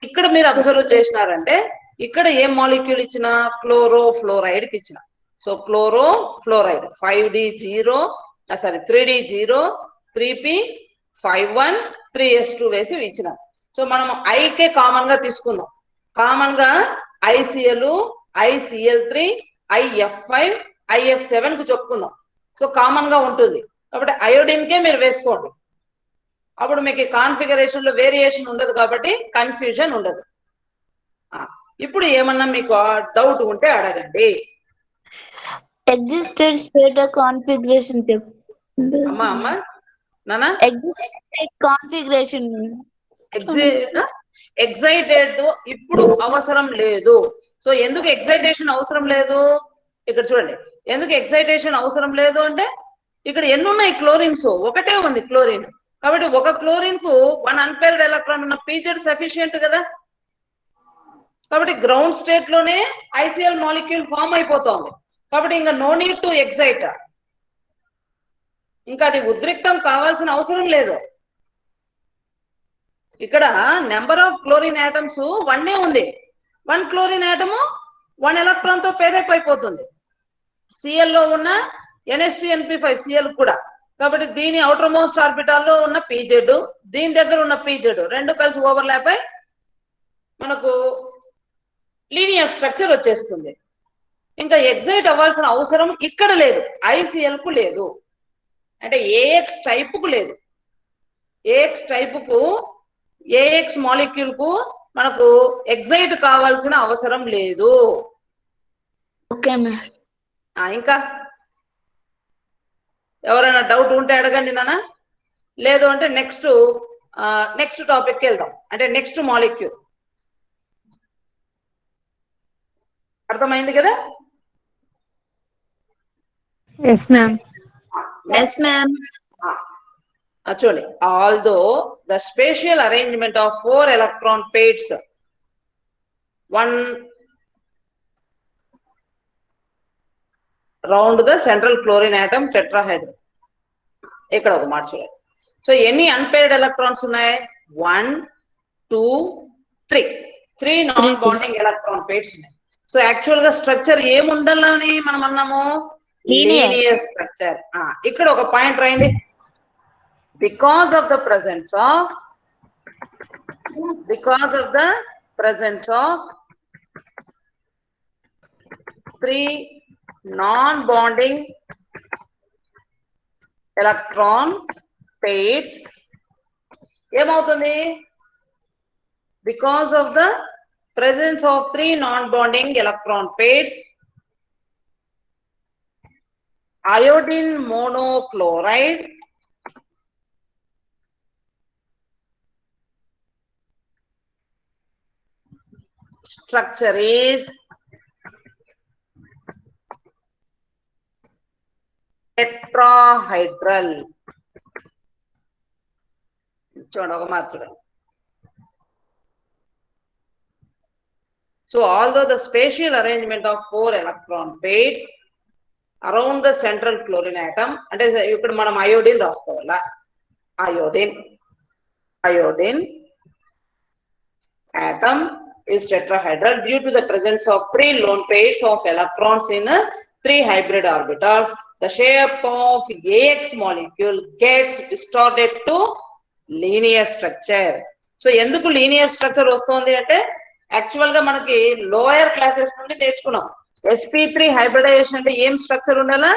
ఇక్కడ మీరు అబ్జర్వ్ చేసినారంటే ఇక్కడ ఏం మాలిక్యూల్ ఇచ్చిన? క్లోరోఫ్లోరైడ్ కి ఇచ్చిన. సో క్లోరోఫ్లోరైడ్ 3d0 3p51 3s2 వేసి ఇచ్చిన. సో మనం ఐకే కామన్ గా తీసుకుందాం. కామన్ గా ICL ICl3 IF5 IF7 కు చెప్పుకుందాం. సో కామన్ గా ఉంటుంది కాబట్టి అయోడిన్ కే మీరు వేసుకోండి. అప్పుడు మీకు కాన్ఫిగరేషన్ లో వేరియేషన్ ఉండదు కాబట్టి కన్ఫ్యూజన్ ఉండదు. ఇప్పుడు ఏమన్నా మీకు డౌట్ ఉంటే అడగండి. ఎగ్జిస్టెడ్ స్టేట్ కాన్ఫిగరేషన్ అమ్మా నానా ఎగ్జిస్టెడ్ కాన్ఫిగరేషన్ ఎగ్జైటెడ్ ఇప్పుడు అవసరం లేదు. సో ఎందుకు ఎగ్జైటేషన్ అవసరం లేదు ఇక్కడ చూడండి. ఎందుకు ఎగ్జైటేషన్ అవసరం లేదు అంటే ఇక్కడ ఎన్ని ఉన్నాయి క్లోరిన్స్, ఒకటే ఉంది క్లోరిన్. కాబట్టి ఒక క్లోరిన్ కు 1 అన్పేర్డ్ ఎలక్ట్రాన్ ఉన్న పీజెడ్ సఫిషియంట్ కదా. కాబట్టి గ్రౌండ్ స్టేట్ లోనే ఐసిఎల్ మాలిక్యూల్ ఫామ్ అయిపోతుంది. కాబట్టి ఇంకా నో నీడ్ టు ఎగ్జైట్, ఇంకా అది ఉద్రిక్తం కావాల్సిన అవసరం లేదు. ఇక్కడ నెంబర్ ఆఫ్ క్లోరిన్ ఆటమ్స్ 1 ఉంది. 1 క్లోరిన్ ఆటమ్ 1 ఎలక్ట్రాన్ తో పేరప్ అయిపోతుంది. సిఎల్ లో ఉన్న NH2NP5 సిఎల్ కూడా. కాబట్టి దీని అవుటర్ మోస్ట్ ఆర్బిటాల్ లో ఉన్న పీజెడ్, దీని దగ్గర ఉన్న పీజెడ్ రెండు కలిసి ఓవర్లాప్ అయి మనకు లీనియర్ స్ట్రక్చర్ వచ్చేస్తుంది. ఇంకా ఎగ్జైట్ అవ్వాల్సిన అవసరం ఇక్కడ లేదు, ఐసిఎల్ కు లేదు, అంటే ఏఎక్స్ టైప్ కు లేదు. ఏఎక్స్ టైప్ కు ఏఎక్స్ మాలిక్యూల్ కు మనకు ఎగ్జైట్ కావాల్సిన అవసరం లేదు. Okay ma'am. ఇంకా ఎవరైనా డౌట్ ఉంటే అడగండి నాన్న. లేదు అంటే నెక్స్ట్ టాపిక్ కి వెళ్దాం, అంటే నెక్స్ట్ మాలిక్యూల్. అర్థమైంది కదా? Yes ma'am. Yes ma'am. చూడండి, although the spatial arrangement of 4 electron pairs, one round the central chlorine atom tetrahedral. ఇక్కడ ఒక మాట చూడండి. సో ఎన్ని అన్పేర్డ్ ఎలక్ట్రాన్స్ ఉన్నాయి? 1 2 3 నాన్ బాండింగ్ ఎలక్ట్రాన్ పేర్స్ ఉన్నాయి. సో యాక్చువల్ గా స్ట్రక్చర్ ఏముండాలని మనం అన్నాము? Linear structure. ఇక్కడ ఒక పాయింట్ రాయండి. Because of the presence of 3 non-bonding electron pairs, ఏమవుతుంది? Because of the presence of 3 non-bonding electron pairs, iodine monochloride structure is tetrahedral. చూడండి ఒక marked. So although the spatial arrangement of 4 electron pairs around the central chlorine atom, అంటే ఇప్పుడు మనం iodine రాసుకోవాలా. Iodine atom is tetrahedral due to the presence of 3 lone pairs of electrons in 3 hybrid orbitals. The shape of AX molecule gets distorted to linear structure. So ఎందుకు linear structure వస్తుంది అంటే actual గా మనకి lower classes నుండి నేర్చుకున్నాం. sp3 hybridisation అంటే ఏం structure ఉండాలా?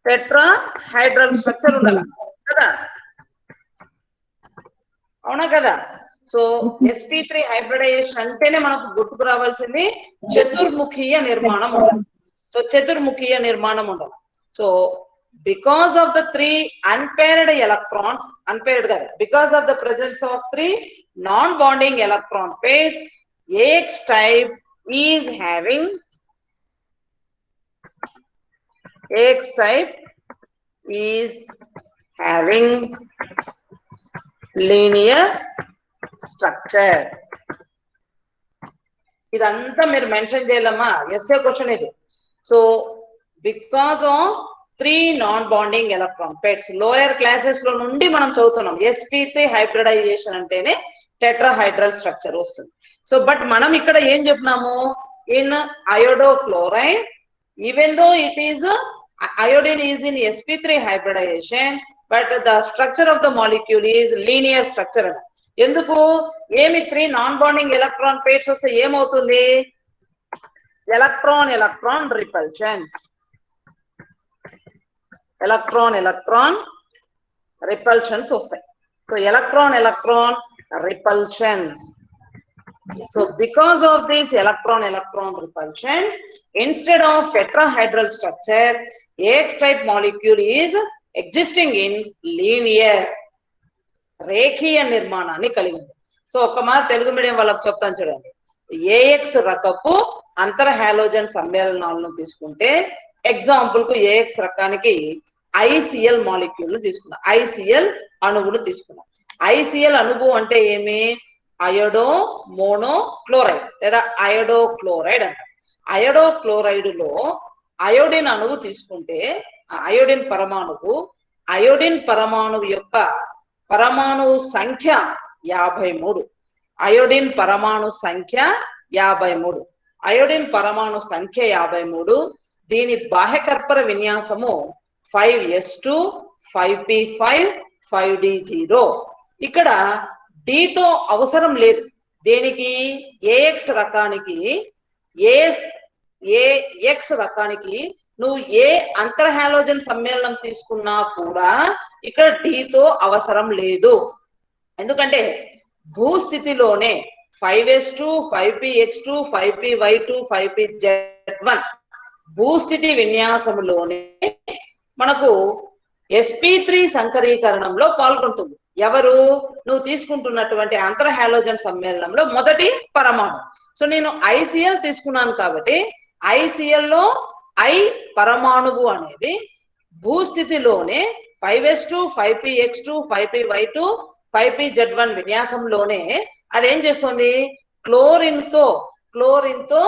టెట్రాహైడ్రల్ స్ట్రక్చర్ ఉండాలా కదా, అవునా కదా? సో sp3 హైబ్రిడైజేషన్ అంటేనే మనకు గుర్తుకు రావాల్సింది చతుర్ముఖీయ నిర్మాణం ఉండాలి. సో చతుర్ముఖీయ నిర్మాణం ఉండాలి. So because of the 3 unpaired electrons, unpaired కదా, because of the presence of 3 non bonding electron pairs, AX type is having linear structure. ఇదంతా మీరు మెన్షన్ చేయాలమ్మా, ఎస్ఏ క్వశ్చన్ ఇది. So because of 3 non bonding electron pairs, lower classes లో నుండి మనం చదువుతున్నాం. sp3 hybridization అంటేనే టెట్రాహైడ్రల్ స్ట్రక్చర్ వస్తుంది. సో బట్ మనం ఇక్కడ ఏం చెప్తున్నాము? In iodochloride, even though it is iodine is in sp3 hybridization, but the structure of the molecule is linear structure. ఎందుకు? ఏమి 3 నాన్ బాండింగ్ ఎలక్ట్రాన్ పేర్స్ వస్తే ఏమవుతుంది? Electron repulsion. ఎలక్ట్రాన్ రిపల్షన్స్ వస్తాయి. So electron repulsions. So because of this electron repulsions, instead of tetrahedral structure, AX type molecule is existing in linear రేఖీయ నిర్మాణాన్ని కలిగి ఉంది. So ఒక మాట తెలుగు మీడియం వాళ్ళకి చెప్తాను చూడండి. ఏఎక్స్ రకపు అంతర హాలోజన్ సమ్మేళనాలను తీసుకుంటే ఎగ్జాంపుల్ కు ఏఎక్స్ రకానికి ఐసిఎల్ మాలిక్యూల్ ను తీసుకున్నాం, ఐసిఎల్ అణువును తీసుకున్నాం. ఐసిఎల్ అణువు అంటే ఏమి? అయోడో మోనో క్లోరైడ్ లేదా అయోడో క్లోరైడ్ అంటారు. అయోడో క్లోరైడ్ లో అయోడిన్ అణువు తీసుకుంటే అయోడిన్ పరమాణువు యొక్క పరమాణు సంఖ్య 53. అయోడిన్ పరమాణు సంఖ్య 53. అయోడిన్ పరమాణు సంఖ్య 53. దీని బాహ్యకర్పర విన్యాసము 5s2 5p5 5d0. ఇక్కడ డితో అవసరం లేదు. దేనికి? ఏఎక్స్ రకానికి ఏఎక్స్ రకానికి నువ్వు ఏ అంతర్ హాలోజన్ సమ్మేళనం తీసుకున్నా కూడా ఇక్కడ డితో అవసరం లేదు. ఎందుకంటే భూస్థితిలోనే 5s2 5px2 5py2 5pz1 భూస్థితి విన్యాసంలోనే మనకు sp3 సంకరీకరణంలో పాల్గొంటుంది. ఎవరు? నువ్వు తీసుకుంటున్నటువంటి అంతర్ హాలోజన్ సమ్మేళనంలో మొదటి పరమాణు. సో నేను ఐసిఎల్ తీసుకున్నాను కాబట్టి ఐసిఎల్ లో ఐ పరమాణువు అనేది భూస్థితిలోనే 5s2 5px2 5py2 5pz1 విన్యాసంలోనే అదేం చేస్తుంది? క్లోరిన్ తో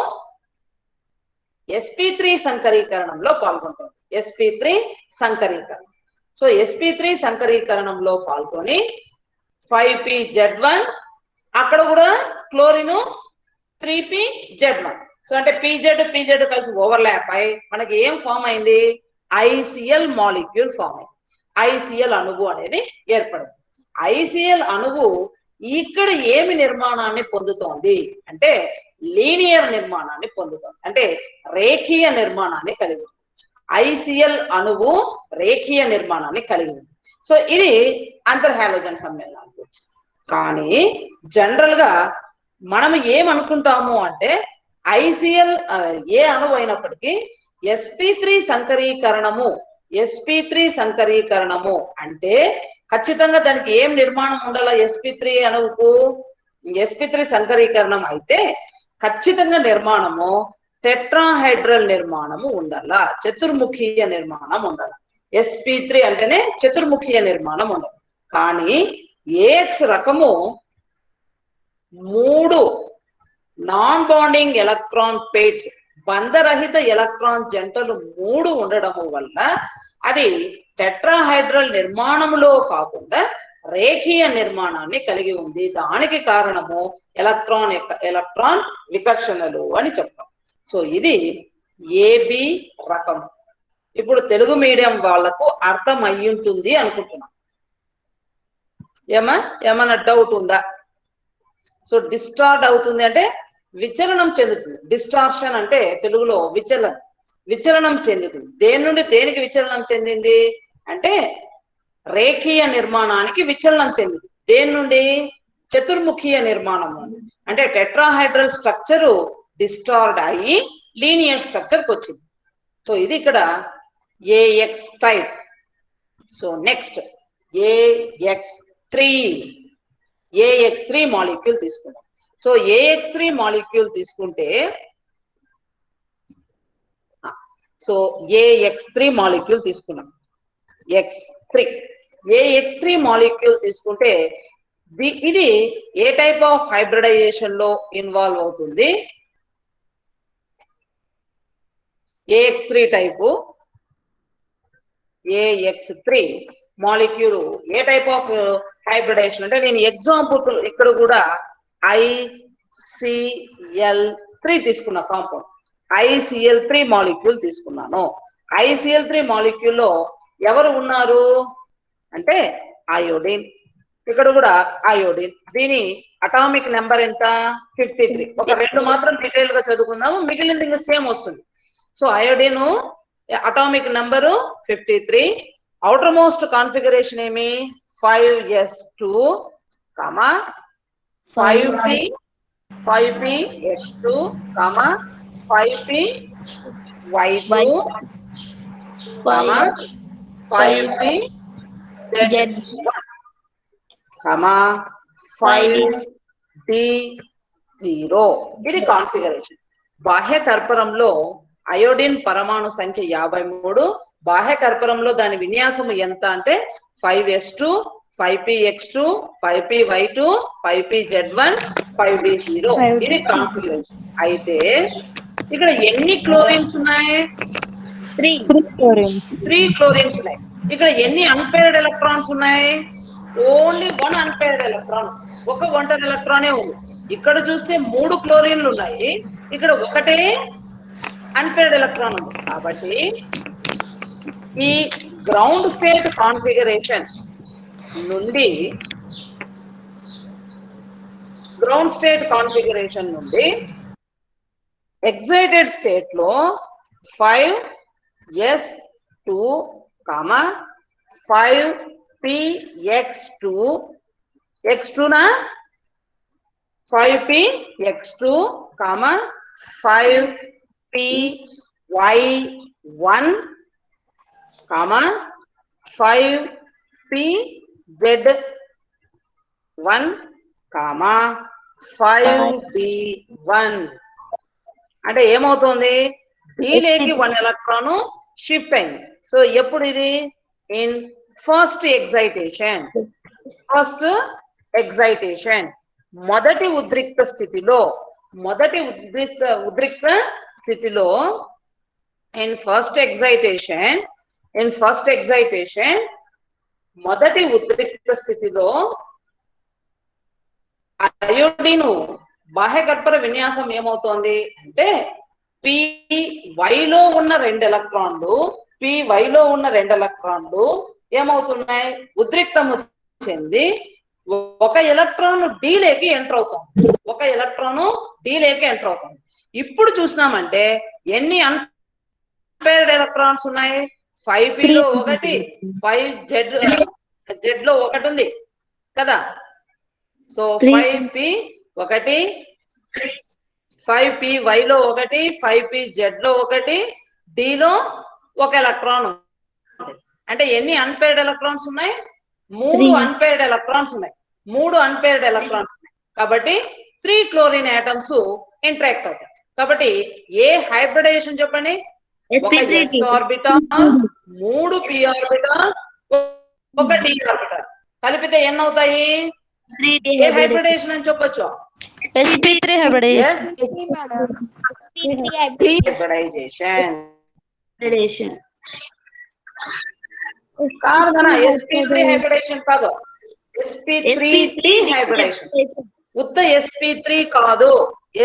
sp3 సంకరీకరణంలో పాల్గొంటుంది. sp3 సంకరీకరణం. సో sp3 సంకరీకరణంలో పాల్గొని 5pz1 అక్కడ కూడా క్లోరిన్ 3pz1. సో అంటే pz కలిసి ఓవర్లాప్ అయి మనకి ఏం ఫామ్ అయింది? ఐసిఎల్ మాలిక్యూల్ ఫామ్ అయింది. ఐసిఎల్ అణువు అనేది ఏర్పడింది. ఐసిఎల్ అణువు ఇక్కడ ఏమి నిర్మాణాన్ని పొందుతోంది అంటే లీనియర్ నిర్మాణాన్ని పొందుతోంది, అంటే రేఖీయ నిర్మాణాన్ని కలిగి ఉంది. ఐసిఎల్ అణువు రేఖీయ నిర్మాణాన్ని కలిగి ఉంది. సో ఇది అంతర్ హాలోజన్ సమ్మేళనాల గురించి. కానీ జనరల్ గా మనం ఏమనుకుంటాము అంటే ఐసిఎల్ ఏ అణువు అయినప్పటికీ sp3 సంకరీకరణము అంటే ఖచ్చితంగా దానికి ఏం నిర్మాణం ఉండాలా? sp3 అణువుకు sp3 సంకరీకరణం అయితే ఖచ్చితంగా నిర్మాణము టెట్రాహైడ్రల్ నిర్మాణము ఉండాలా, చతుర్ముఖీయ నిర్మాణం ఉండాలి. sp3 అంటేనే చతుర్ముఖీయ నిర్మాణం ఉండాలి. కానీ ఏఎక్స్ రకము 3 నాన్ బాండింగ్ ఎలక్ట్రాన్ పెయిర్స్ బంధరహిత ఎలక్ట్రాన్ జంటలు 3 ఉండడము వల్ల అది టెట్రాహైడ్రల్ నిర్మాణంలో కాకుండా రేఖీయ నిర్మాణాన్ని కలిగి ఉంది. దానికి కారణము ఎలక్ట్రాన్ వికర్షణలు అని చెప్తాం. సో ఇది ఏబి రకం. ఇప్పుడు తెలుగు మీడియం వాళ్లకు అర్థం అయ్యుంటుంది అనుకుంటున్నాం. ఏమన్నా డౌట్ ఉందా? సో డిస్టార్ట్ అవుతుంది అంటే విచలనం చెందుతుంది. డిస్టార్షన్ అంటే తెలుగులో విచలనం చెందుతుంది. దేని నుండి దేనికి విచలనం చెందింది అంటే రేఖీయ నిర్మాణానికి విచలనం చెందింది. దేని నుండి? చతుర్ముఖీయ నిర్మాణం నుండి. అంటే టెట్రాహైడ్రల్ స్ట్రక్చరు డిస్టార్డ్ అయ్యి లీనియర్ స్ట్రక్చర్కి వచ్చింది. సో ఇది ఇక్కడ AX type. So next AX three molecule తీసుకుందాం. సో ఏఎక్స్3 మాలిక్యూల్ తీసుకుంటే ఏఎక్స్3 మాలిక్యూల్ తీసుకున్నాం. ఏఎక్స్3 మాలిక్యూల్ తీసుకుంటే ఇది ఏ టైప్ ఆఫ్ హైబ్రిడైజేషన్ లో ఇన్వాల్వ్ అవుతుంది? AX three type. ఏఎక్స్3 మాలిక్యూల్ ఏ టైప్ ఆఫ్ హైబ్రిడైజేషన్ అంటే నేను ఎగ్జాంపుల్ ఇక్కడ కూడా ICl3 తీసుకున్నా కాంపౌండ్. ICl3 మాలిక్యూల్ తీసుకున్నాను. ICl3 మాలిక్యూల్ లో ఎవరు ఉన్నారు అంటే అయోడిన్. ఇక్కడ కూడా అయోడిన్. దీని అటామిక్ నెంబర్ ఎంత? 53. ఒక 2 మాత్రం డీటెయిల్ గా చదువుకుందాము, మిగిలింది ఇంకా సేమ్ వస్తుంది. So iodine atomic number 53. Outer most configuration ఏమి 5s2, 5p 5px2, 5py2, 5p z1, 5d0. ఇది కాన్ఫిగరేషన్. బాహ్య కర్పరంలో అయోడిన్ పరమాణు సంఖ్య 53. బాహ్య కర్పరంలో దాని విన్యాసము ఎంత అంటే 5s2, 5px2, 5py2, 5pz1, 5d0. ఇది కాన్ఫిగరేషన్. అయితే ఇక్కడ ఎన్ని క్లోరిన్స్ ఉన్నాయి? 3 క్లోరిన్స్ ఉన్నాయి. ఇక్కడ ఎన్ని అన్పేర్డ్ ఎలక్ట్రాన్స్ ఉన్నాయి? ఓన్లీ 1 అన్పేర్డ్ ఎలక్ట్రాన్, ఒక ఒంటరి ఎలక్ట్రానే ఉంది. ఇక్కడ చూస్తే 3 క్లోరిన్లు ఉన్నాయి, ఇక్కడ ఒకటే అన్పేర్డ్ ఎలక్ట్రాన్ ఉంది. కాబట్టి ఈ గ్రౌండ్ స్టేట్ కాన్ఫిగరేషన్ నుండి ఎగ్జైటెడ్ స్టేట్ లో 5s2, 5px2, x2 నా 5px2, 5py1, 5pz1, 5d1. అంటే ఏమవుతుంది? డీలోకి 1 ఎలక్ట్రాన్ షిఫ్ట్ అయింది. సో ఎప్పుడు ఇది? ఇన్ ఫస్ట్ ఎగ్జైటేషన్, మొదటి ఉద్రిక్త స్థితిలో ఇన్ ఫస్ట్ ఎగ్జైటేషన్ మొదటి ఉద్రిక్త స్థితిలో అయోడిన్ బాహ్య కర్పర విన్యాసం ఏమవుతోంది అంటే pyలో ఉన్న 2 ఎలక్ట్రాన్లు ఏమవుతున్నాయి? ఉద్రిక్తము చెంది ఒక ఎలక్ట్రాన్ డీలోకి ఎంటర్ అవుతుంది. ఇప్పుడు చూసినామంటే ఎన్ని అన్పేర్డ్ ఎలక్ట్రాన్స్ ఉన్నాయి? 5p లో ఒకటి, 5z లో ఒకటి ఉంది కదా. సో 5p ఒకటి, 5py లో ఒకటి, 5pz లో ఒకటి, d లో ఒక ఎలక్ట్రాన్ ఉంది. అంటే ఎన్ని అన్పేర్డ్ ఎలక్ట్రాన్స్ ఉన్నాయి? 3 అన్పేర్డ్ ఎలక్ట్రాన్స్ ఉన్నాయి. కాబట్టి 3 క్లోరిన్ ఆటమ్స్ ఇంటరాక్ట్ అవుతాయి. కాబట్టి ఏ హైబ్రిడైజేషన్ చెప్పండి? ఒక s ఆర్బిటాల్, 3 p ఆర్బిటాల్స్, ఒక d ఆర్బిటాల్ కలిపితే ఎన్ని అవుతాయి? ఏ హైబ్రిడైజేషన్ అని చెప్పొచ్చు? sp3 hybridization. హైబ్రిడైజేషన్ కాదు కదా, sp3 హైబ్రిడైజేషన్ కాదు, sp3d హైబ్రిడైజేషన్. ఉత్త sp3 కాదు,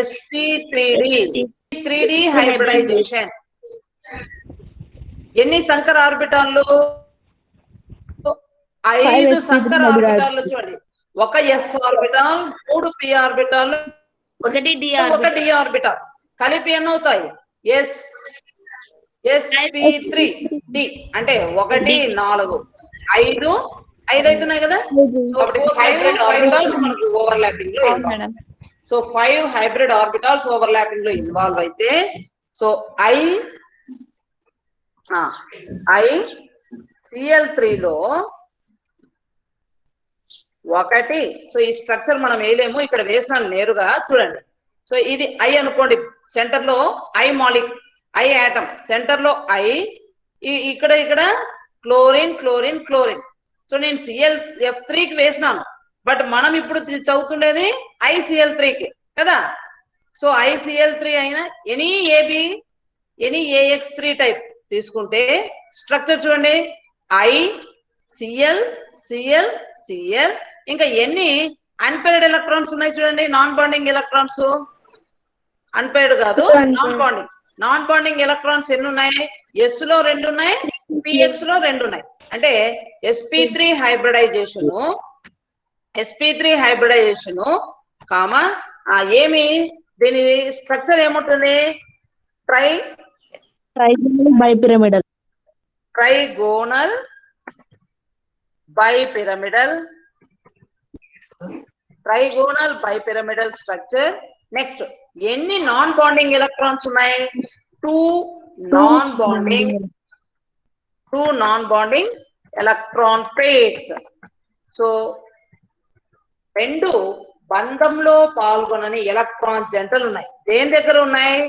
sp3d హైబ్రిడైజేషన్. ఎన్ని సంకర ఆర్బిటాల్లు? 5 సంకర ఆర్బిటాల్లు. చూడండి, ఒక s ఆర్బిటాల్, 3 p ఆర్బిటాల్, ఒకటి d ఆర్బిటాల్ కలిపి ఎన్ని అవుతాయి? sp3d అంటే 1 4 5 అవుతున్నాయి కదా. సో 4 హైబ్రిడ్ ఆర్బిటాల్స్ మనకు ఓవర్లాపింగ్ లో involve. So 5 hybrid orbitals overlapping లో ఇన్వాల్వ్ అయితే, సో Cl3 లో ఒకటి. సో ఈ స్ట్రక్చర్ మనం వేయలేము, ఇక్కడ వేసినాను నేరుగా. చూడండి, సో ఇది I అనుకోండి, సెంటర్ లో I ఆటమ్, సెంటర్ లో I, ఇక్కడ క్లోరిన్. సో నేను ClF3కి వేసినాను, బట్ మనం ఇప్పుడు చదువుతుండేది ICl3కి కదా. సో ICl3 అయినా ఎనీ AX3 టైప్ తీసుకుంటే స్ట్రక్చర్ చూడండి, ICl, Cl, ఇంకా ఎన్ని అన్పేర్డ్ ఎలక్ట్రాన్స్ ఉన్నాయి చూడండి, నాన్ బాండింగ్ ఎలక్ట్రాన్స్. అన్పేర్డ్ కాదు, నాన్ బాండింగ్ ఎలక్ట్రాన్స్ ఎన్ని ఉన్నాయి? s లో 2 ఉన్నాయి, px లో 2 ఉన్నాయి. అంటే sp3 హైబ్రిడైజేషన్ ఏమి, దీని స్ట్రక్చర్ ఏముంటుంది? Trigonal bipyramidal. Trigonal bipyramidal. Trigonal bipyramidal structure. Next, any non-bonding electrons ఉన్నాయి? Two non-bonding electron pairs. So, రెండు బంధంలో పాల్గొనని ఎలక్ట్రాన్ జంటలు ఉన్నాయి. దేని దగ్గర ఉన్నాయి?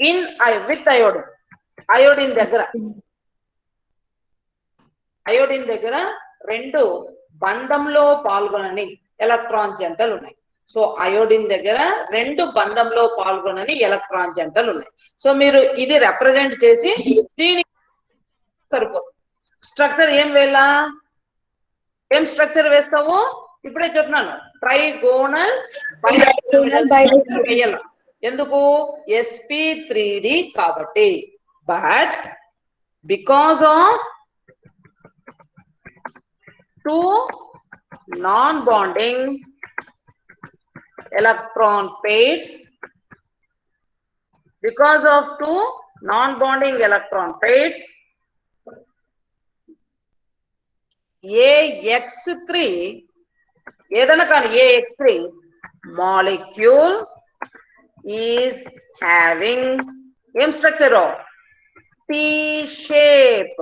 In with iodine. అయోడిన్ దగ్గర రెండు బంధంలో పాల్గొనని ఎలక్ట్రాన్ జంటలు ఉన్నాయి. సో అయోడిన్ దగ్గర రెండు బంధంలో పాల్గొనని ఎలక్ట్రాన్ జంటలు ఉన్నాయి. సో మీరు ఇది రిప్రజెంట్ చేసి దీనికి సరిపోతుంది. స్ట్రక్చర్ ఏం స్ట్రక్చర్ వేస్తావు? ఇప్పుడే చెప్తున్నాను, ట్రైగోనల్ వేయాల. ఎందుకు? sp3d కాబట్టి. But because of two non-bonding electron pairs, because of two non-bonding electron pairs, AX3 ఏదైనా కానీ AX3 molecule is having ఏం స్ట్రక్చర్? T-shape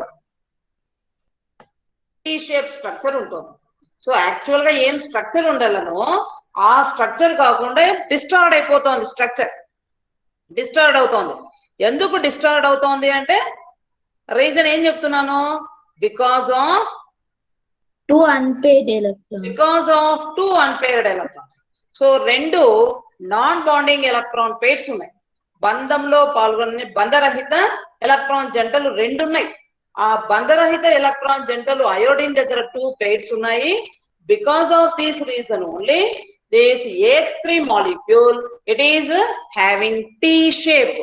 స్ట్రక్చర్ ఉంటుంది. సో యాక్చువల్ గా ఏం స్ట్రక్చర్ ఉండాలనో ఆ స్ట్రక్చర్ కాకుండా డిస్టార్డ్ అయిపోతుంది. డిస్టార్డ్ అవుతోంది. ఎందుకు డిస్టార్డ్ అవుతోంది అంటే రీజన్ ఏం చెప్తున్నాను? Because of two unpaired electrons. So రెండు నాన్ బాండింగ్ ఎలక్ట్రాన్ పేర్స్ ఉన్నాయి. బంధంలో పాల్గొనే బంధరహిత ఎలక్ట్రాన్ జంటలు రెండు ఉన్నాయి. ఆ బంధరహిత ఎలక్ట్రాన్ జంటలు అయోడిన్ దగ్గర 2 pairs ఉన్నాయి. Because of this reason only this AX3 molecule it is having T shape.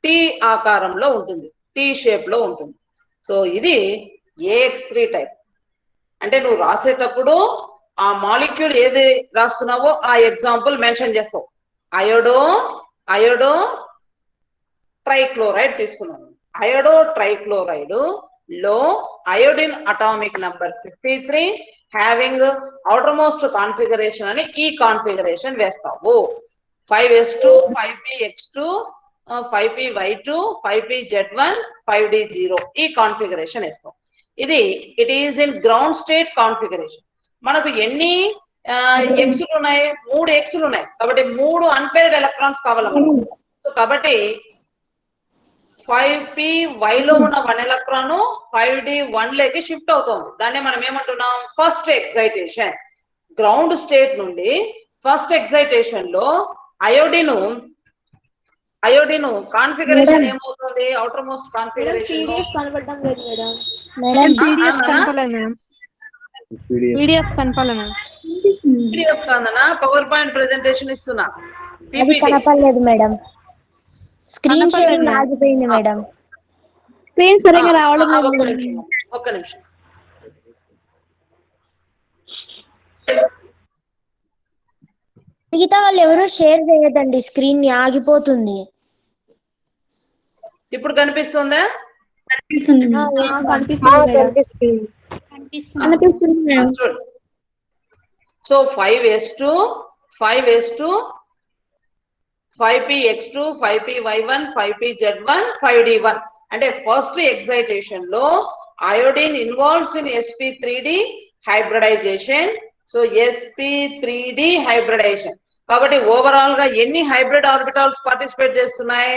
T ఆకారంలో ఉంటుంది, టీ షేప్ లో ఉంటుంది. సో ఇది AX3 టైప్. అంటే నువ్వు రాసేటప్పుడు ఆ మాలిక్యూల్ ఏది రాస్తున్నావో ఆ ఎగ్జాంపుల్ మెన్షన్ చేస్తావు. అయోడో ట్రైక్లోరైడ్ తీసుకున్నాను. అయోడో ట్రైక్లోరైడ్ లో iodine atomic number 53 having outermost configuration అని ఈ కాన్ఫిగరేషన్ వేస్తావు. 5s2 5px2 5py2 5pz1 5d0 ఈ కాన్ఫిగరేషన్ వేస్తాం. ఇది it is in ground state configuration. మనకు ఎన్ని ఎక్స్లు ఉన్నాయి? 3 ఎక్స్లు ఉన్నాయి. కాబట్టి 3 అన్పేర్డ్ ఎలక్ట్రాన్స్ కావాలి. సో కాబట్టి 5py లో ఉన్న 1 ఎలక్ట్రాన్ 5d1 లోకి షిఫ్ట్ అవుతుంది. దాన్ని మనం ఏమంటున్నాం? First excitation. గ్రౌండ్ స్టేట్ నుండి ఫస్ట్ ఎక్సైటేషన్ లో అయోడిన్ కాన్ఫిగరేషన్ ఏమవుతుంది? అవుటర్ మోస్ట్ కాన్ఫిగరేషన్ PDF కాదనా? పవర్ పాయింట్ ప్రెజెంటేషన్ ఇస్తున్నా. కనపడలేదు మేడం. స్క్రీన్ షేరింగ్ ఆగిపోయింది మేడం. స్క్రీన్ సరిగా రావడం ఒక్క నిమిషం. మిగతా వాళ్ళు ఎవరు షేర్ చేయదండి, స్క్రీన్ ఆగిపోతుంది. ఇప్పుడు కనిపిస్తుందా? So 5s2 5px2 5py1 5pz1 5d1 అంటే ఫస్ట్ ఎక్సైటేషన్ లో iodine involves in sp3d hybridization. So sp3d hybridization కాబట్టి ఓవరాల్ గా ఎన్ని హైబ్రిడ్ ఆర్బిటాల్స్ పార్టిసిపేట్ చేస్తున్నాయి?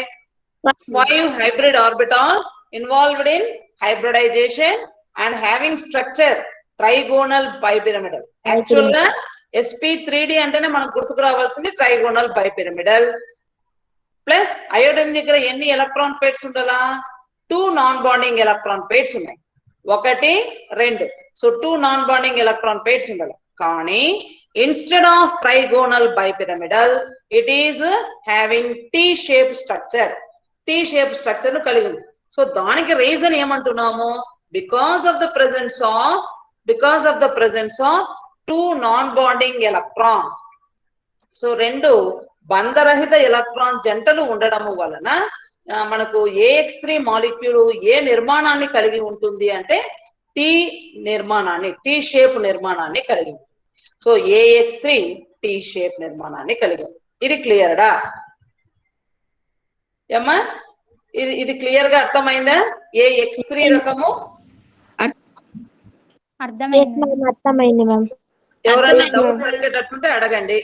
5 hybrid orbitals involved in hybridization and having structure trigonal bipyramidal. Actual గా sp3d అంటేనే మనకు గుర్తుకు రావాల్సింది trigonal bipyramidal. ప్లస్ అయోడిన్ దగ్గర ఎన్ని ఎలక్ట్రాన్ పేర్స్ ఉండాలా? 2 నాన్ బాండింగ్ ఎలక్ట్రాన్ పేర్స్ ఉన్నాయి. 1 2. So 2 non bonding electron pairs ఉండాలి. కానీ instead of trigonal bipyramidal it is having T-shaped structure. T-shaped structure ను కలిగి ఉంది. సో దానికి రీజన్ ఏమంటున్నాము? Because of the presence of 2 non bonding electrons. So 2 బంధరహిత electron జంటలు ఉండడము వలన మనకు AX3 మాలిక్యూల్ ఏ నిర్మాణాన్ని కలిగి ఉంటుంది అంటే టీ నిర్మాణాన్ని, టీ షేప్ నిర్మాణాన్ని కలిగి ఉంటుంది. సో AX3 టీ షేప్ నిర్మాణాన్ని కలిగి ఉంది. ఇది క్లియర్డా ఏమ్మా? ఇది క్లియర్ గా అర్థమైందా? AX3 రకము అర్థమైంది మ్యామ్. ఎవరైనా డౌట్స్ అడిగేటట్టుంటే అడగండి.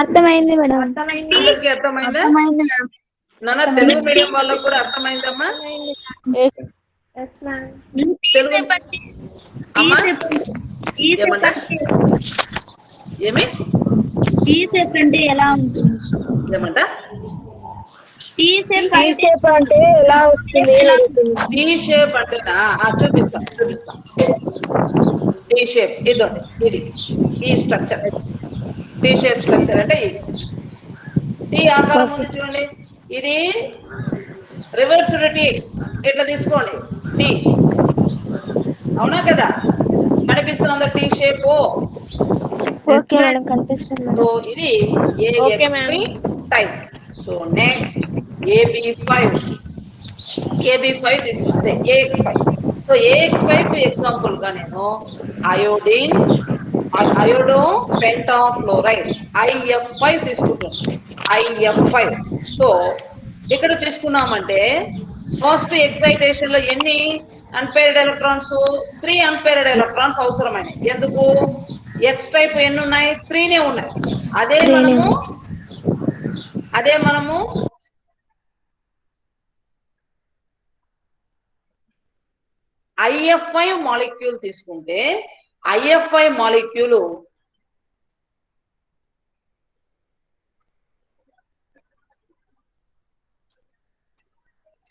అర్థమైంది మేడం. అందరికీ అర్థమైందా? నాన్న తెలుగు మీడియం వాళ్ళకు కూడా అర్థమైందమ్మా? తెలుగు అమ్మా ఏమంట? ఏమి టీ షేప్ అంటే ఎలా ఉంటుంది? ఏమంట? టీ షేప్ అంటే ఎలా వస్తుంది? టీ షేప్ అంటేనా? చూపిస్తా. టీ షేప్ ఇదండి, ఇది ఈ స్ట్రక్చర్. టీ షేప్ స్ట్రక్చర్ అంటే ఇది. టీ ఆకారం ఉంది చూడండి, ఇది రివర్స్డ్ టీ. ఇట్లా తీసుకోండి టీ, అవునా కదా? కనిపిస్తుందా టీ షేప్? ఓకే మేడం, కనిపిస్తుంది. సో ఇది AX3 type. So next AB5 తీసుకుంటే AX5. సో AX5 కు ఎగ్జాంపుల్ గా నేను అయోడో పెంటాఫ్లోరైడ్ IF5 తీసుకుంటున్నాను. IF5. సో ఇక్కడ తీసుకున్నామంటే ఫస్ట్ ఎక్సైటేషన్ లో ఎన్ని అన్పేర్డ్ ఎలక్ట్రాన్స్? 3 అన్పేర్డ్ ఎలక్ట్రాన్స్ అవసరమైనవి. ఎందుకు? X టైప్ ఎన్ని ఉన్నాయి? 3నే ఉన్నాయి. అదే మనము IF5 మాలిక్యూల్ తీసుకుంటే IF5 molecule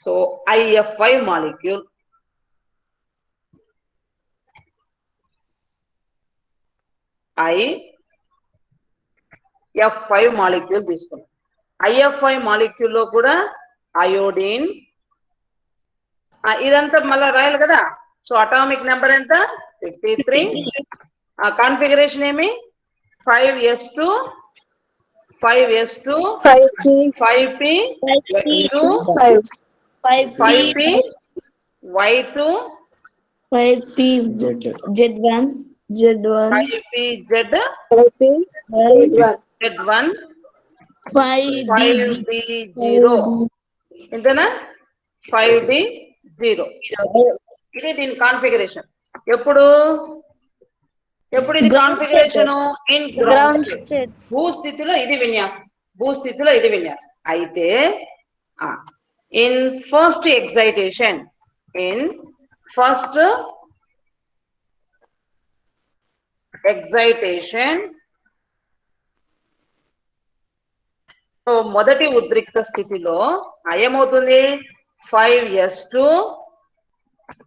so IF5 molecule IF5 molecule తీసుకున్నాం. IF5 మాలిక్యూల్ లో కూడా అయోడిన్, ఇదంతా మళ్ళీ రాయాలి కదా. సో అటామిక్ నెంబర్ ఎంత? 53. కాన్ఫిగరేషన్ ఏమి? 5s2 5s2 5p x2 5p y2 5p z1 5p z1 5d0 ఇంతేనా? 5d0. ఇది దీని కాన్ఫిగరేషన్. ఎప్పుడు ఇది కాన్ఫిగరేషన్? In ground state. భూస్థితిలో ఇది విన్యాసం. అయితే ఇన్ ఫస్ట్ ఎక్సైటేషన్ సో మొదటి ఉద్రిక్త స్థితిలో ఏమవుతుంది? 5s2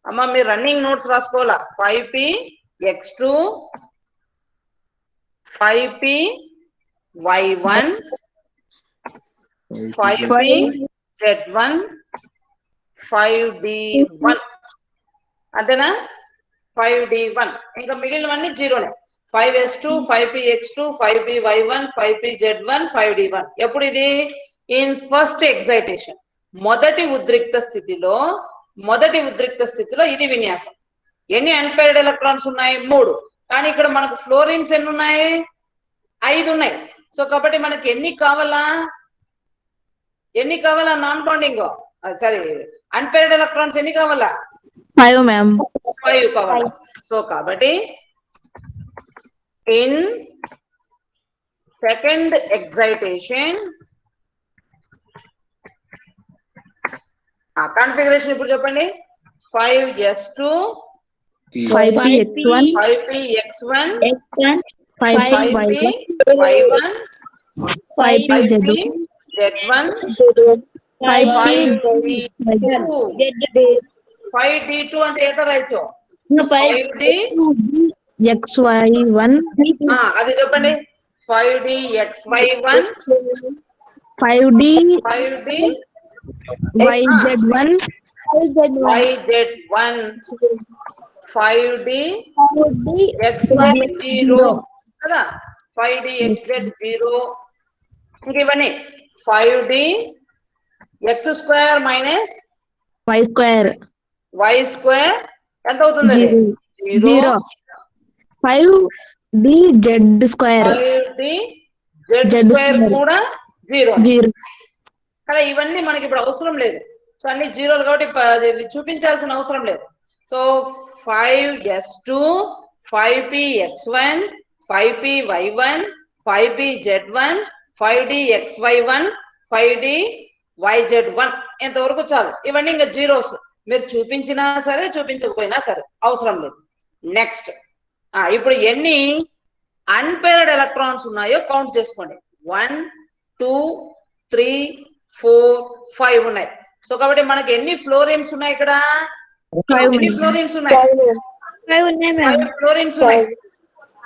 అమ్మ మీరు running notes రాసుకోవాలా. 5p x2 5p y1 5p z1 5d1 అంతేనా? 5d1. ఇంకా మిగిలినవన్నీ జీరోనే. 5s2 5p x2 5p y1 5p z1 5d1. ఎప్పుడు ఇది? ఇన్ ఫస్ట్ ఎక్సైటేషన్, మొదటి ఉద్రిక్త స్థితిలో ఇది విన్యాసం. ఎన్ని అన్పేర్డ్ ఎలక్ట్రాన్స్ ఉన్నాయి? 3. కానీ ఇక్కడ మనకు ఫ్లోరిన్స్ ఎన్ని ఉన్నాయి? 5 ఉన్నాయి. సో కాబట్టి మనకి ఎన్ని కావాలా? Non bonding sorry unpaired electrons ఎన్ని కావాలా? 5 మ్యామ్. 5 కావాలా. సో కాబట్టి ఇన్ సెకండ్ ఎక్సైటేషన్ కాన్ఫిగరేషన్ ఇప్పుడు చెప్పండి. 5s2 5p x1 5p x1 5p y1 5p z1 5d2 అంటే ఎక్కడ రైతు? 5d xy1 అది చెప్పండి. 5d xy1 5d yz1 5d xz0 కదా. 5d xz0 ఇంక ఇవన్నీ 5d x square minus Y square. Y square ఎంత అవుతుంది అది? 0. 5D Z square. 5D Z Z square square. కూడా 0 0. కదా. ఇవన్నీ మనకి ఇప్పుడు అవసరం లేదు. సో అన్ని జీరోలు కాబట్టి అది చూపించాల్సిన అవసరం లేదు. So 5s2 5px1 5py1 5pz1 5dxy1 5dyz1 ఎంతవరకు చాలు. ఇవన్నీ ఇంకా జీరోస్. మీరు చూపించినా సరే చూపించకపోయినా సరే అవసరం లేదు. నెక్స్ట్ ఇప్పుడు ఎన్ని అన్పేర్డ్ ఎలక్ట్రాన్స్ ఉన్నాయో కౌంట్ చేసుకోండి. 1 2 3 4 5 ఉన్నాయి. సో కాబట్టి మనకి ఎన్ని ఫ్లోరిన్స్ ఉన్నాయి ఇక్కడ? ఎన్ని ఫ్లోరిన్స్ ఉన్నాయి? 5 ఉన్నాయి మ్యామ్. 5 ఫ్లోరిన్స్ ఉన్నాయి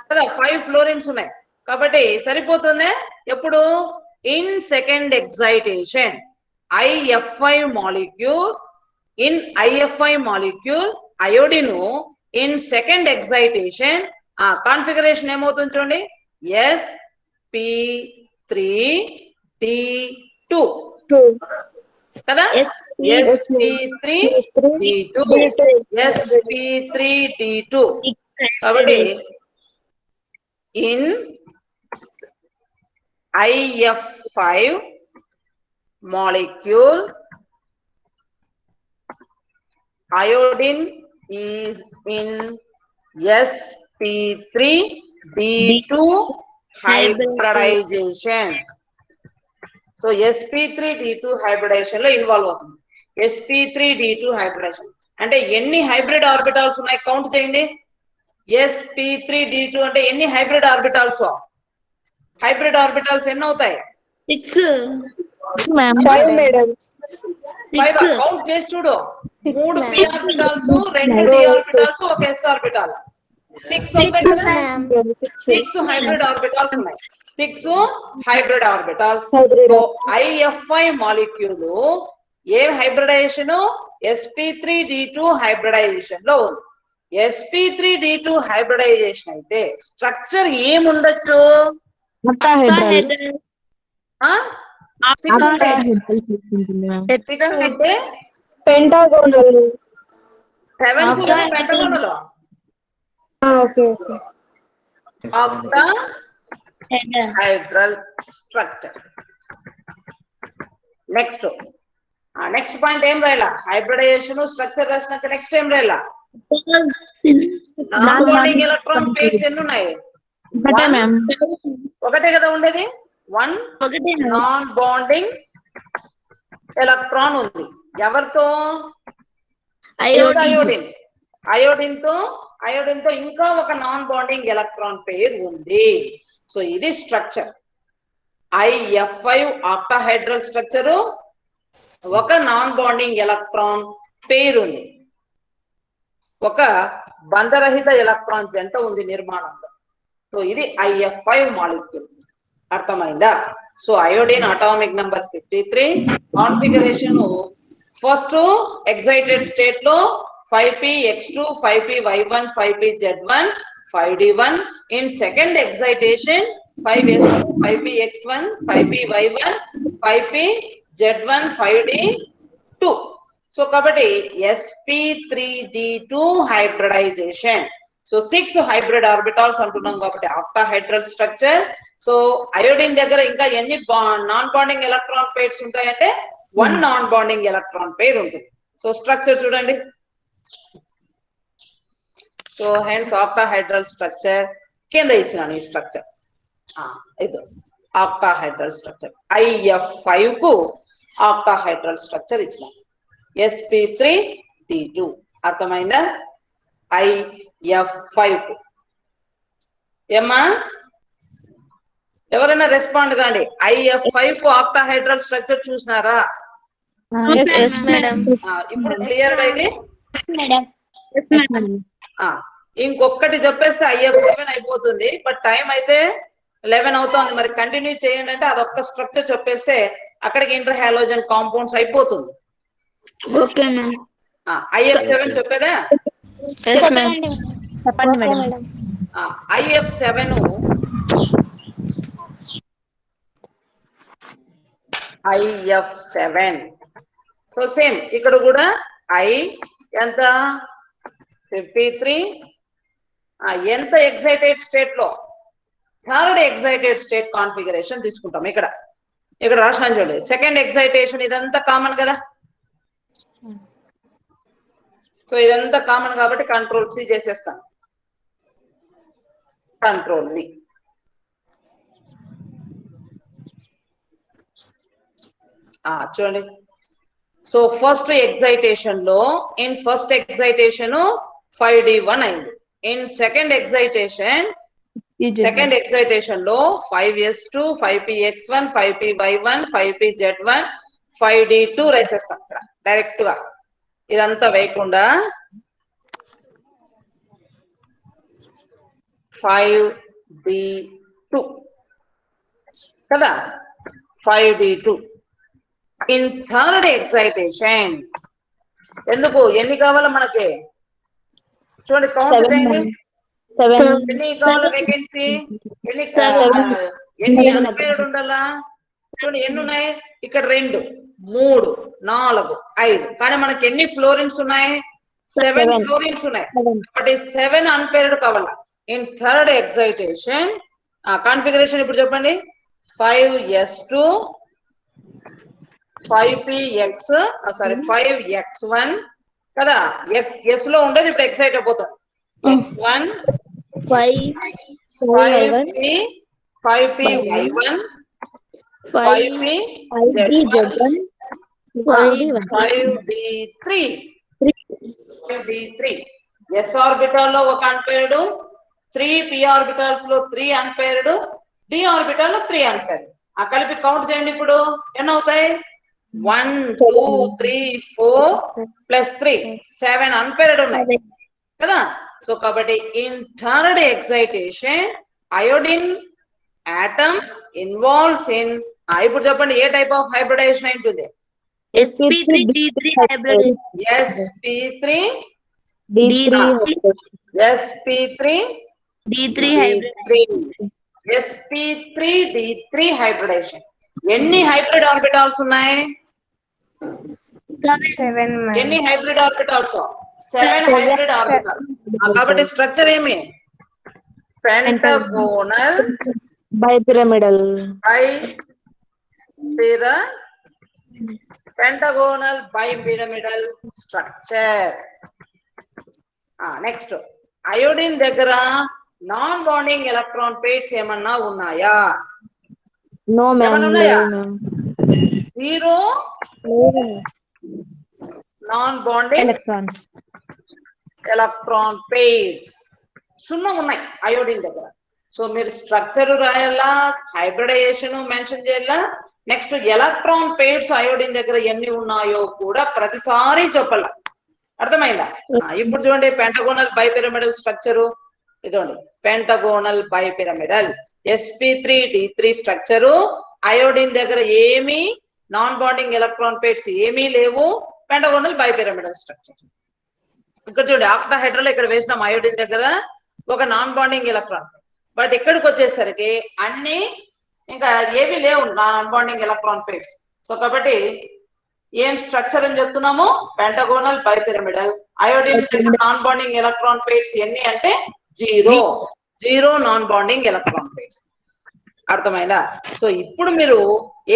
కదా. 5 ఫ్లోరిన్స్ ఉన్నాయి కాబట్టి సరిపోతుందే. ఎప్పుడు in second excitation IF5 molecule in IF5 molecule iodine in second excitation configuration ఏమవుతుంది చూడండి. sp3d2 కదా. sp3d2 sp3d2 కాబట్టి in IF5 molecule iodine is in sp3d2 hybridization. So sp3d2 hybridization లో ఇన్వాల్వ్ అవుతుంది. sp3d2 hybridization అంటే ఎన్ని హైబ్రిడ్ ఆర్బిటాల్స్ ఉన్నాయి count చేయండి. sp3d2 అంటే ఎన్ని హైబ్రిడ్ ఆర్బిటాల్స్? హైబ్రిడ్ ఆర్బిటాల్స్ ఎన్ని అవుతాయి? 6. 5 మేడం. 5. కౌంట్ చేసి చూడు. 3 p ఆర్బిటాల్స్, 2 d ఆర్బిటాల్స్, ఒక s ఆర్బిటాల్. 6 ఉంటాయి కదా. 6 హైబ్రిడ్ ఆర్బిటాల్స్ ఉన్నాయి. 6 హైబ్రిడ్ ఆర్బిటాల్స్. IF5 మాలిక్యూల్ ఏ హైబ్రిడైజేషన్? sp3d2 హైబ్రిడైజేషన్ లో ఉంది. sp3d2 హైబ్రిడైజేషన్ అయితే స్ట్రక్చర్ ఏముండొచ్చు? ఉంటే pentagonal. 7 pentagonal okay okay. octahedral structure. Next point ఏం రాయాల? హైబ్రిడైజేషన్ స్ట్రక్చర్ రాసినాక నెక్స్ట్ ఏం రాయాల? నాన్ బాండింగ్ ఎలక్ట్రాన్ పేర్స్ ఎన్ని ఉన్నాయి? ఒకటే కదా ఉండేది. 1 నాన్ బాండింగ్ ఎలక్ట్రాన్ ఉంది. ఎవరితో? అయోడిన్ తో ఇంకా ఒక నాన్ బాండింగ్ ఎలక్ట్రాన్ పేర్ ఉంది. సో ఇది స్ట్రక్చర్. IF5 ఆక్టాహైడ్రల్ స్ట్రక్చర్, ఒక నాన్ బాండింగ్ ఎలక్ట్రాన్ పేర్ ఉంది, ఒక బంధరహిత ఎలక్ట్రాన్ జంట ఉంది నిర్మాణంలో. సో ఇది IF5 మాలిక్యూల్. అర్థమైందా? So iodine atomic number 53. Configuration first excited state లో 5px2 5py1 5pz1 5d1. In second excitation 5s2 5px1 5py1 5pz1 5d2. So కాబట్టి sp3d2 hybridisation. So 6 hybrid orbitals అంటున్నాం కాబట్టి ఆక్టాహైడ్రల్ స్ట్రక్చర్. సో అయోడిన్ దగ్గర ఇంకా ఎన్ని non bonding electron pairs ఉంటాయంటే 1 non bonding electron pair ఉంటుంది. So structure చూడండి. So hence octahedral structure కింద ఇచ్చినాను ఈ స్ట్రక్చర్. ఇది ఆక్టాహైడ్రల్ స్ట్రక్చర్. IF5 కు ఆక్టాహైడ్రల్ స్ట్రక్చర్ ఇచ్చినాను. sp3d2 అర్థమైందా? IF5 కు ఏమ్మా ఎవరైనా రెస్పాండ్ కాండి. IF5 కు ఆక్టాహైడ్రల్ స్ట్రక్చర్ చూసినారా? ఇప్పుడు క్లియర్ గా ఇది. ఇంకొకటి చెప్పేస్తే IF7 అయిపోతుంది. బట్ టైం అయితే 11 అవుతుంది. మరి కంటిన్యూ చేయండి అంటే అదొక్క స్ట్రక్చర్ చెప్పేస్తే అక్కడికి ఇంటర్ హాలోజన్ కాంపౌండ్స్ అయిపోతుంది. Okay ma'am. IF7 చెప్పేదా? చెప్పండి madam. IF7 IF7 so same ఇక్కడ కూడా I ఎంత 53 ఎంత ఎక్సైటెడ్ స్టేట్ లో థర్డ్ ఎక్సైటెడ్ స్టేట్ కాన్ఫిగరేషన్ తీసుకుంటాం. ఇక్కడ రాసిన చూడండి సెకండ్ ఎక్సైటేషన్ ఇదంతా కామన్ కదా. సో ఇదంతా కామన్ కాబట్టి కంట్రోల్ C చేసేస్తాం. Control V. చూడండి సో ఫస్ట్ ఎక్సైటేషన్ లో ఫస్ట్ ఎక్సైటేషన్ 5D1 అయింది. సెకండ్ ఎక్సైటేషన్ లో 5S2 5PX1 5PY1 5PZ1 5D2 రాసేస్తాం ఇక్కడ డైరెక్ట్ గా. ఇదంతా వేయకుండా 5D2 కదా. 5D2 థర్డ్ ఎక్సైటేషన్ ఎందుకు ఎన్ని కావాలో మనకి చూడండి కౌంట్ చేయండి. ఎన్ని కావాలి వేకెన్సీ ఎన్ని అన్పేర్డ్ ఉండాలా చూడండి ఎన్ని ఉన్నాయి ఇక్కడ 2 3 4 5 కానీ మనకి ఎన్ని ఫ్లోరిన్స్ ఉన్నాయి 7 ఫ్లోరిన్స్ ఉన్నాయి. బట్ 7 అన్పేర్డ్ కావాలా. థర్డ్ ఎక్సైటేషన్ కాన్ఫిగరేషన్ ఇప్పుడు చెప్పండి 5S2 5PX 5X1 కదా. S లో ఉండేది ఇప్పుడు ఎక్సైట్ అయిపోతుంది. X1 5PY1 5PZ1 5D3 S orbital లో ఒక అన్పేర్డ్ 3 P ఆర్బిటాల్స్ లో 3 అన్పేర్డ్ D ఆర్బిటాల్ లో 3 అన్పేర్డ్. కలిపి కౌంట్ చేయండి ఇప్పుడు ఎన్ని అవుతాయి 1 2 3 4 ప్లస్ 3 7 అన్పేర్డ్ ఉన్నాయి కదా. సో కాబట్టి third excitation iodine atom involves ఇప్పుడు చెప్పండి ఏ టైప్ ఆఫ్ హైబ్రిడైజేషన్ ఉంటుంది. sp3d3 hybridization. sp3d3 hybridization. ఎన్ని హైబ్రిడ్ ఆర్బిటాల్స్ ఉన్నాయి 7 ఎన్ని హైబ్రిడ్ ఆర్బిటాల్స్ 7 హైబ్రిడ్ ఆర్బిటాల్స్. కాబట్టి స్ట్రక్చర్ ఏమి pentagonal bipyramidal bipyramidal structure. Next iodine దగ్గర నాన్ బాండింగ్ ఎలక్ట్రాన్ పేర్స్ ఏమన్నా ఉన్నాయా? No ma'am. Zero non bonding electron pairs 0 ఉన్నాయి అయోడిన్ దగ్గర. సో మీరు స్ట్రక్చర్ రాయాలా హైబ్రిడైజేషన్ మెన్షన్ చేయాలా నెక్స్ట్ ఎలక్ట్రాన్ పేర్స్ అయోడిన్ దగ్గర ఎన్ని ఉన్నాయో కూడా ప్రతిసారి చెప్పాల. అర్థమైందా? ఇప్పుడు చూడండి పెంటగోనల్ బైపిరమిడల్ స్ట్రక్చరు ఇదండి pentagonal bipyramidal sp3d3 structure. Iodine దగ్గర ఏమి నాన్ బాండింగ్ ఎలక్ట్రాన్ పేర్స్ ఏమీ లేవు. Pentagonal bipyramidal structure. ఇక్కడ చూడండి ఆక్టాహెడ్రల్ ఇక్కడ వేసినాం అయోడిన్ దగ్గర ఒక నాన్ బాండింగ్ ఎలక్ట్రాన్. బట్ ఇక్కడికి వచ్చేసరికి అన్ని ఇంకా ఏవి లేవు non bonding electron pairs. So కాబట్టి ఏం స్ట్రక్చర్ అని చెప్తున్నాము పెంటగోనల్ బైపిరమిడల్. అయోడిన్ దగ్గర నాన్ బాండింగ్ ఎలక్ట్రాన్ పేర్స్ ఎన్ని అంటే 0 నాన్ బాండింగ్ ఎలక్ట్రాన్ పేర్స్. అర్థమైందా? సో ఇప్పుడు మీరు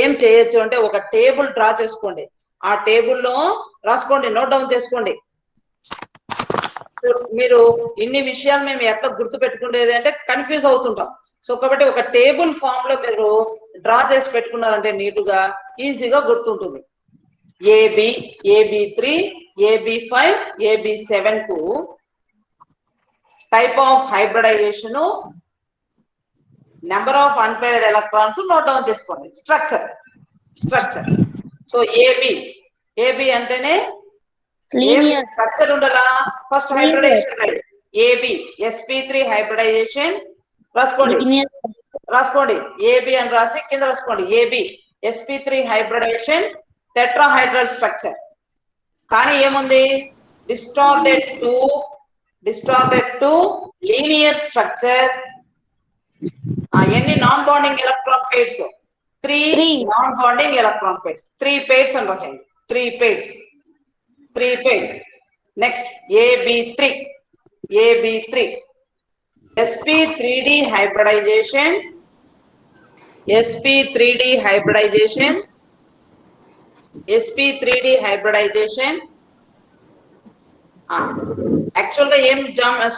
ఏం చేయొచ్చు అంటే ఒక టేబుల్ డ్రా చేసుకోండి. ఆ టేబుల్లో రాసుకోండి నోట్ డౌన్ చేసుకోండి. మీరు ఇన్ని విషయాలు మేము ఎట్లా గుర్తు పెట్టుకునేది అంటే కన్ఫ్యూజ్ అవుతుంటాం. సో కాబట్టి ఒక టేబుల్ ఫామ్ లో మీరు డ్రా చేసి పెట్టుకున్నారంటే నీటుగా ఈజీగా గుర్తుంటుంది. AB AB3 AB5 AB7 కు type of hybridization number of unpaired electrons note down చేసుకోండి. స్ట్రక్చర్ సో AB అంటేనే స్ట్రక్చర్ ఉండాలా first hybridization AB sp3 hybridization రాసుకోండి AB అని రాసి కింద రాసుకోండి AB sp3 hybridisation tetrahedral structure. కానీ ఏముంది డిస్టార్టెడ్ టు లీనియర్ స్ట్రక్చర్. ఎన్ని non bonding electron pairs 3 non bonding electron pairs 3 pairs అని రాసేయండి 3 pairs. 3 pairs. Next, AB3. AB3. sp3d hybridization. sp3d hybridization. sp3d hybridization. Actually ఏం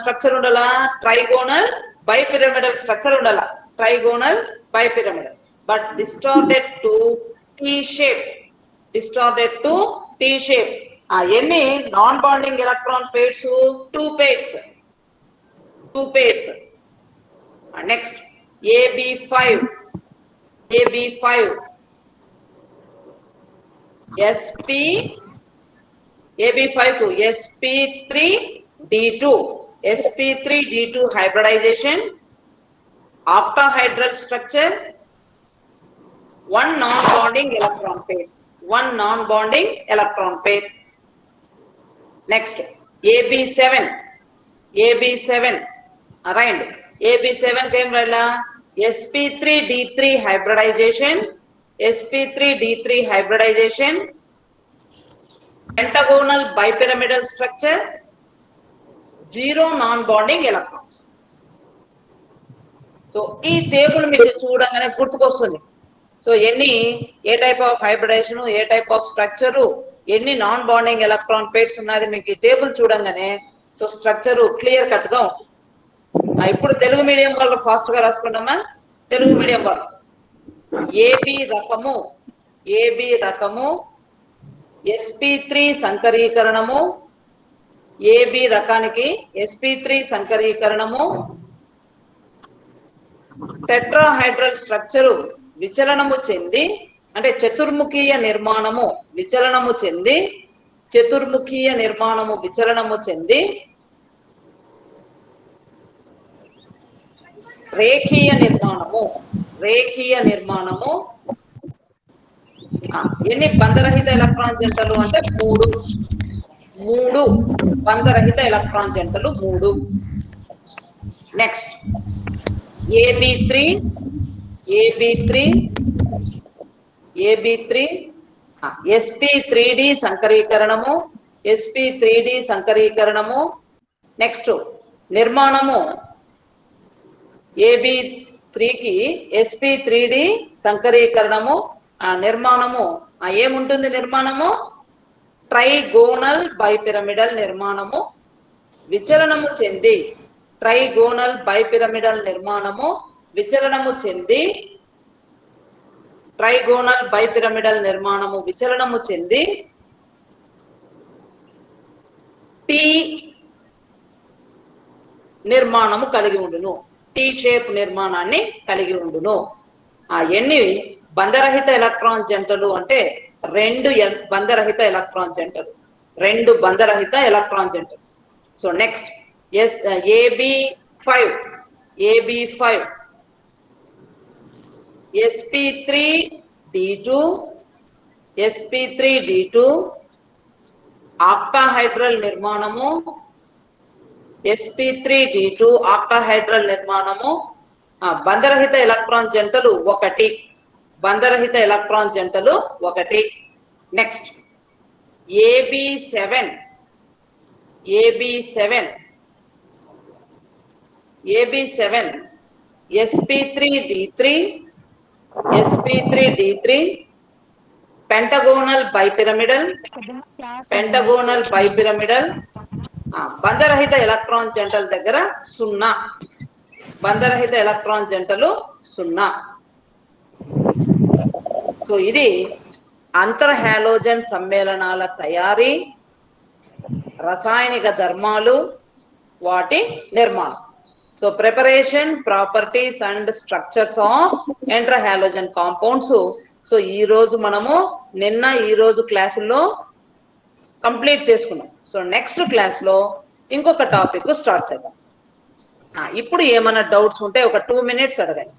structure ఉండాలా? Trigonal bipyramidal structure ఉండాలా. Trigonal bipyramidal but distorted to T shape. Distorted to T shape. ఎన్ని non bonding electron pairs? 2 pairs. 2 pairs. Next AB5. AB5 sp AB5 కు sp3d2. sp3d2 hybridization. Octahedral structure. 1 non-bonding electron pair. 1 non-bonding electron pair. Next, AB7. AB7. Right. AB7 came right. sp3d3 hybridization. sp3d3 hybridization. Pentagonal bipyramidal structure. 0 non-bonding electrons. So, ఈ table మీకు చూడగానే గుర్తుకొస్తుంది. So ఎన్ని ఏ type of hybridization, ఏ type of structure, ఎన్ని non bonding electron pairs ఉన్నది మీకు ఈ టేబుల్ చూడంగానే సో స్ట్రక్చర్ క్లియర్ కట్ గా ఉంటుంది. ఇప్పుడు తెలుగు మీడియం వాళ్ళు ఫాస్ట్ గా రాసుకున్నామా? తెలుగు మీడియం వాళ్ళు ఏబి రకము. ఏబి రకము sp3 సంకరీకరణము. ఏబి రకానికి sp3 సంకరీకరణము. టెట్రాహైడ్రల్ స్ట్రక్చరు విచలనము చెంది అంటే చతుర్ముఖీయ నిర్మాణము విచలనము చెంది చతుర్ముఖీయ నిర్మాణము విచలనము చెంది రేఖీయ నిర్మాణము రేఖీయ నిర్మాణము. ఎన్ని బంధరహిత ఎలక్ట్రాన్ జంటలు అంటే 3 బంధరహిత ఎలక్ట్రాన్ జంటలు 3. Next AB3 sp3d సంకరీకరణము. sp3d సంకరీకరణము. Next నిర్మాణము AB3 కి sp3d సంకరీకరణము. నిర్మాణము ఏముంటుంది? నిర్మాణము ట్రైగోనల్ బైపిరమిడల్ నిర్మాణము విచలనము చెంది ట్రైగోనల్ బైపిరమిడల్ నిర్మాణము విచలనము చెంది ట్రైగోనల్ బైపిరమిడల్ నిర్మాణము విచలనము చెంది టీ నిర్మాణము కలిగి ఉండును. టీ షేప్ నిర్మాణాన్ని కలిగి ఉండును. ఎన్ని బంధరహిత ఎలక్ట్రాన్ జంటలు అంటే 2 బంధరహిత ఎలక్ట్రాన్ జంటలు. 2 బంధరహిత ఎలక్ట్రాన్ జంటలు. So next AB5 sp3d2 octahedral నిర్మాణము. sp3d2 ఆక్టాహైడ్రల్ నిర్మాణము. బంధరహిత ఎలక్ట్రాన్ జంటలు 1. బంధరహిత ఎలక్ట్రాన్ జంటలు 1. Next AB7 sp3d3 pentagonal bipyramidal బంధరహిత ఎలక్ట్రాన్ జంటల దగ్గర 0. బంధరహిత ఎలక్ట్రాన్ జంటలు 0. సో ఇది అంతర్ హాలోజన్ సమ్మేళనాల తయారీ, రసాయనిక ధర్మాలు, వాటి నిర్మాణం. So preparation, properties and structures of interhalogen compounds. So ఈ రోజు మనము ఈ రోజు క్లాసుల్లో కంప్లీట్ చేసుకున్నాం. సో నెక్స్ట్ క్లాస్ లో ఇంకొక టాపిక్ స్టార్ట్ చేద్దాం. ఇప్పుడు ఏమైనా డౌట్స్ ఉంటే ఒక 2 minutes అడగండి.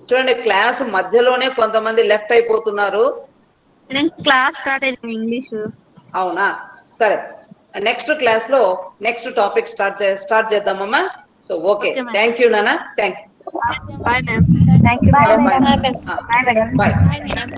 చూడండి, క్లాస్ మధ్యలోనే కొంతమంది లెఫ్ట్ అయిపోతున్నారు. క్లాస్ స్టార్ట్ అయింది ఇంగ్లీష్. అవునా, సరే. నెక్స్ట్ క్లాస్ లో నెక్స్ట్ టాపిక్ స్టార్ట్ చేద్దామమ్మా. సో ఓకే, థ్యాంక్ యూ నాన్న, thank you. Bye ma'am. Thank you, madam. Bye.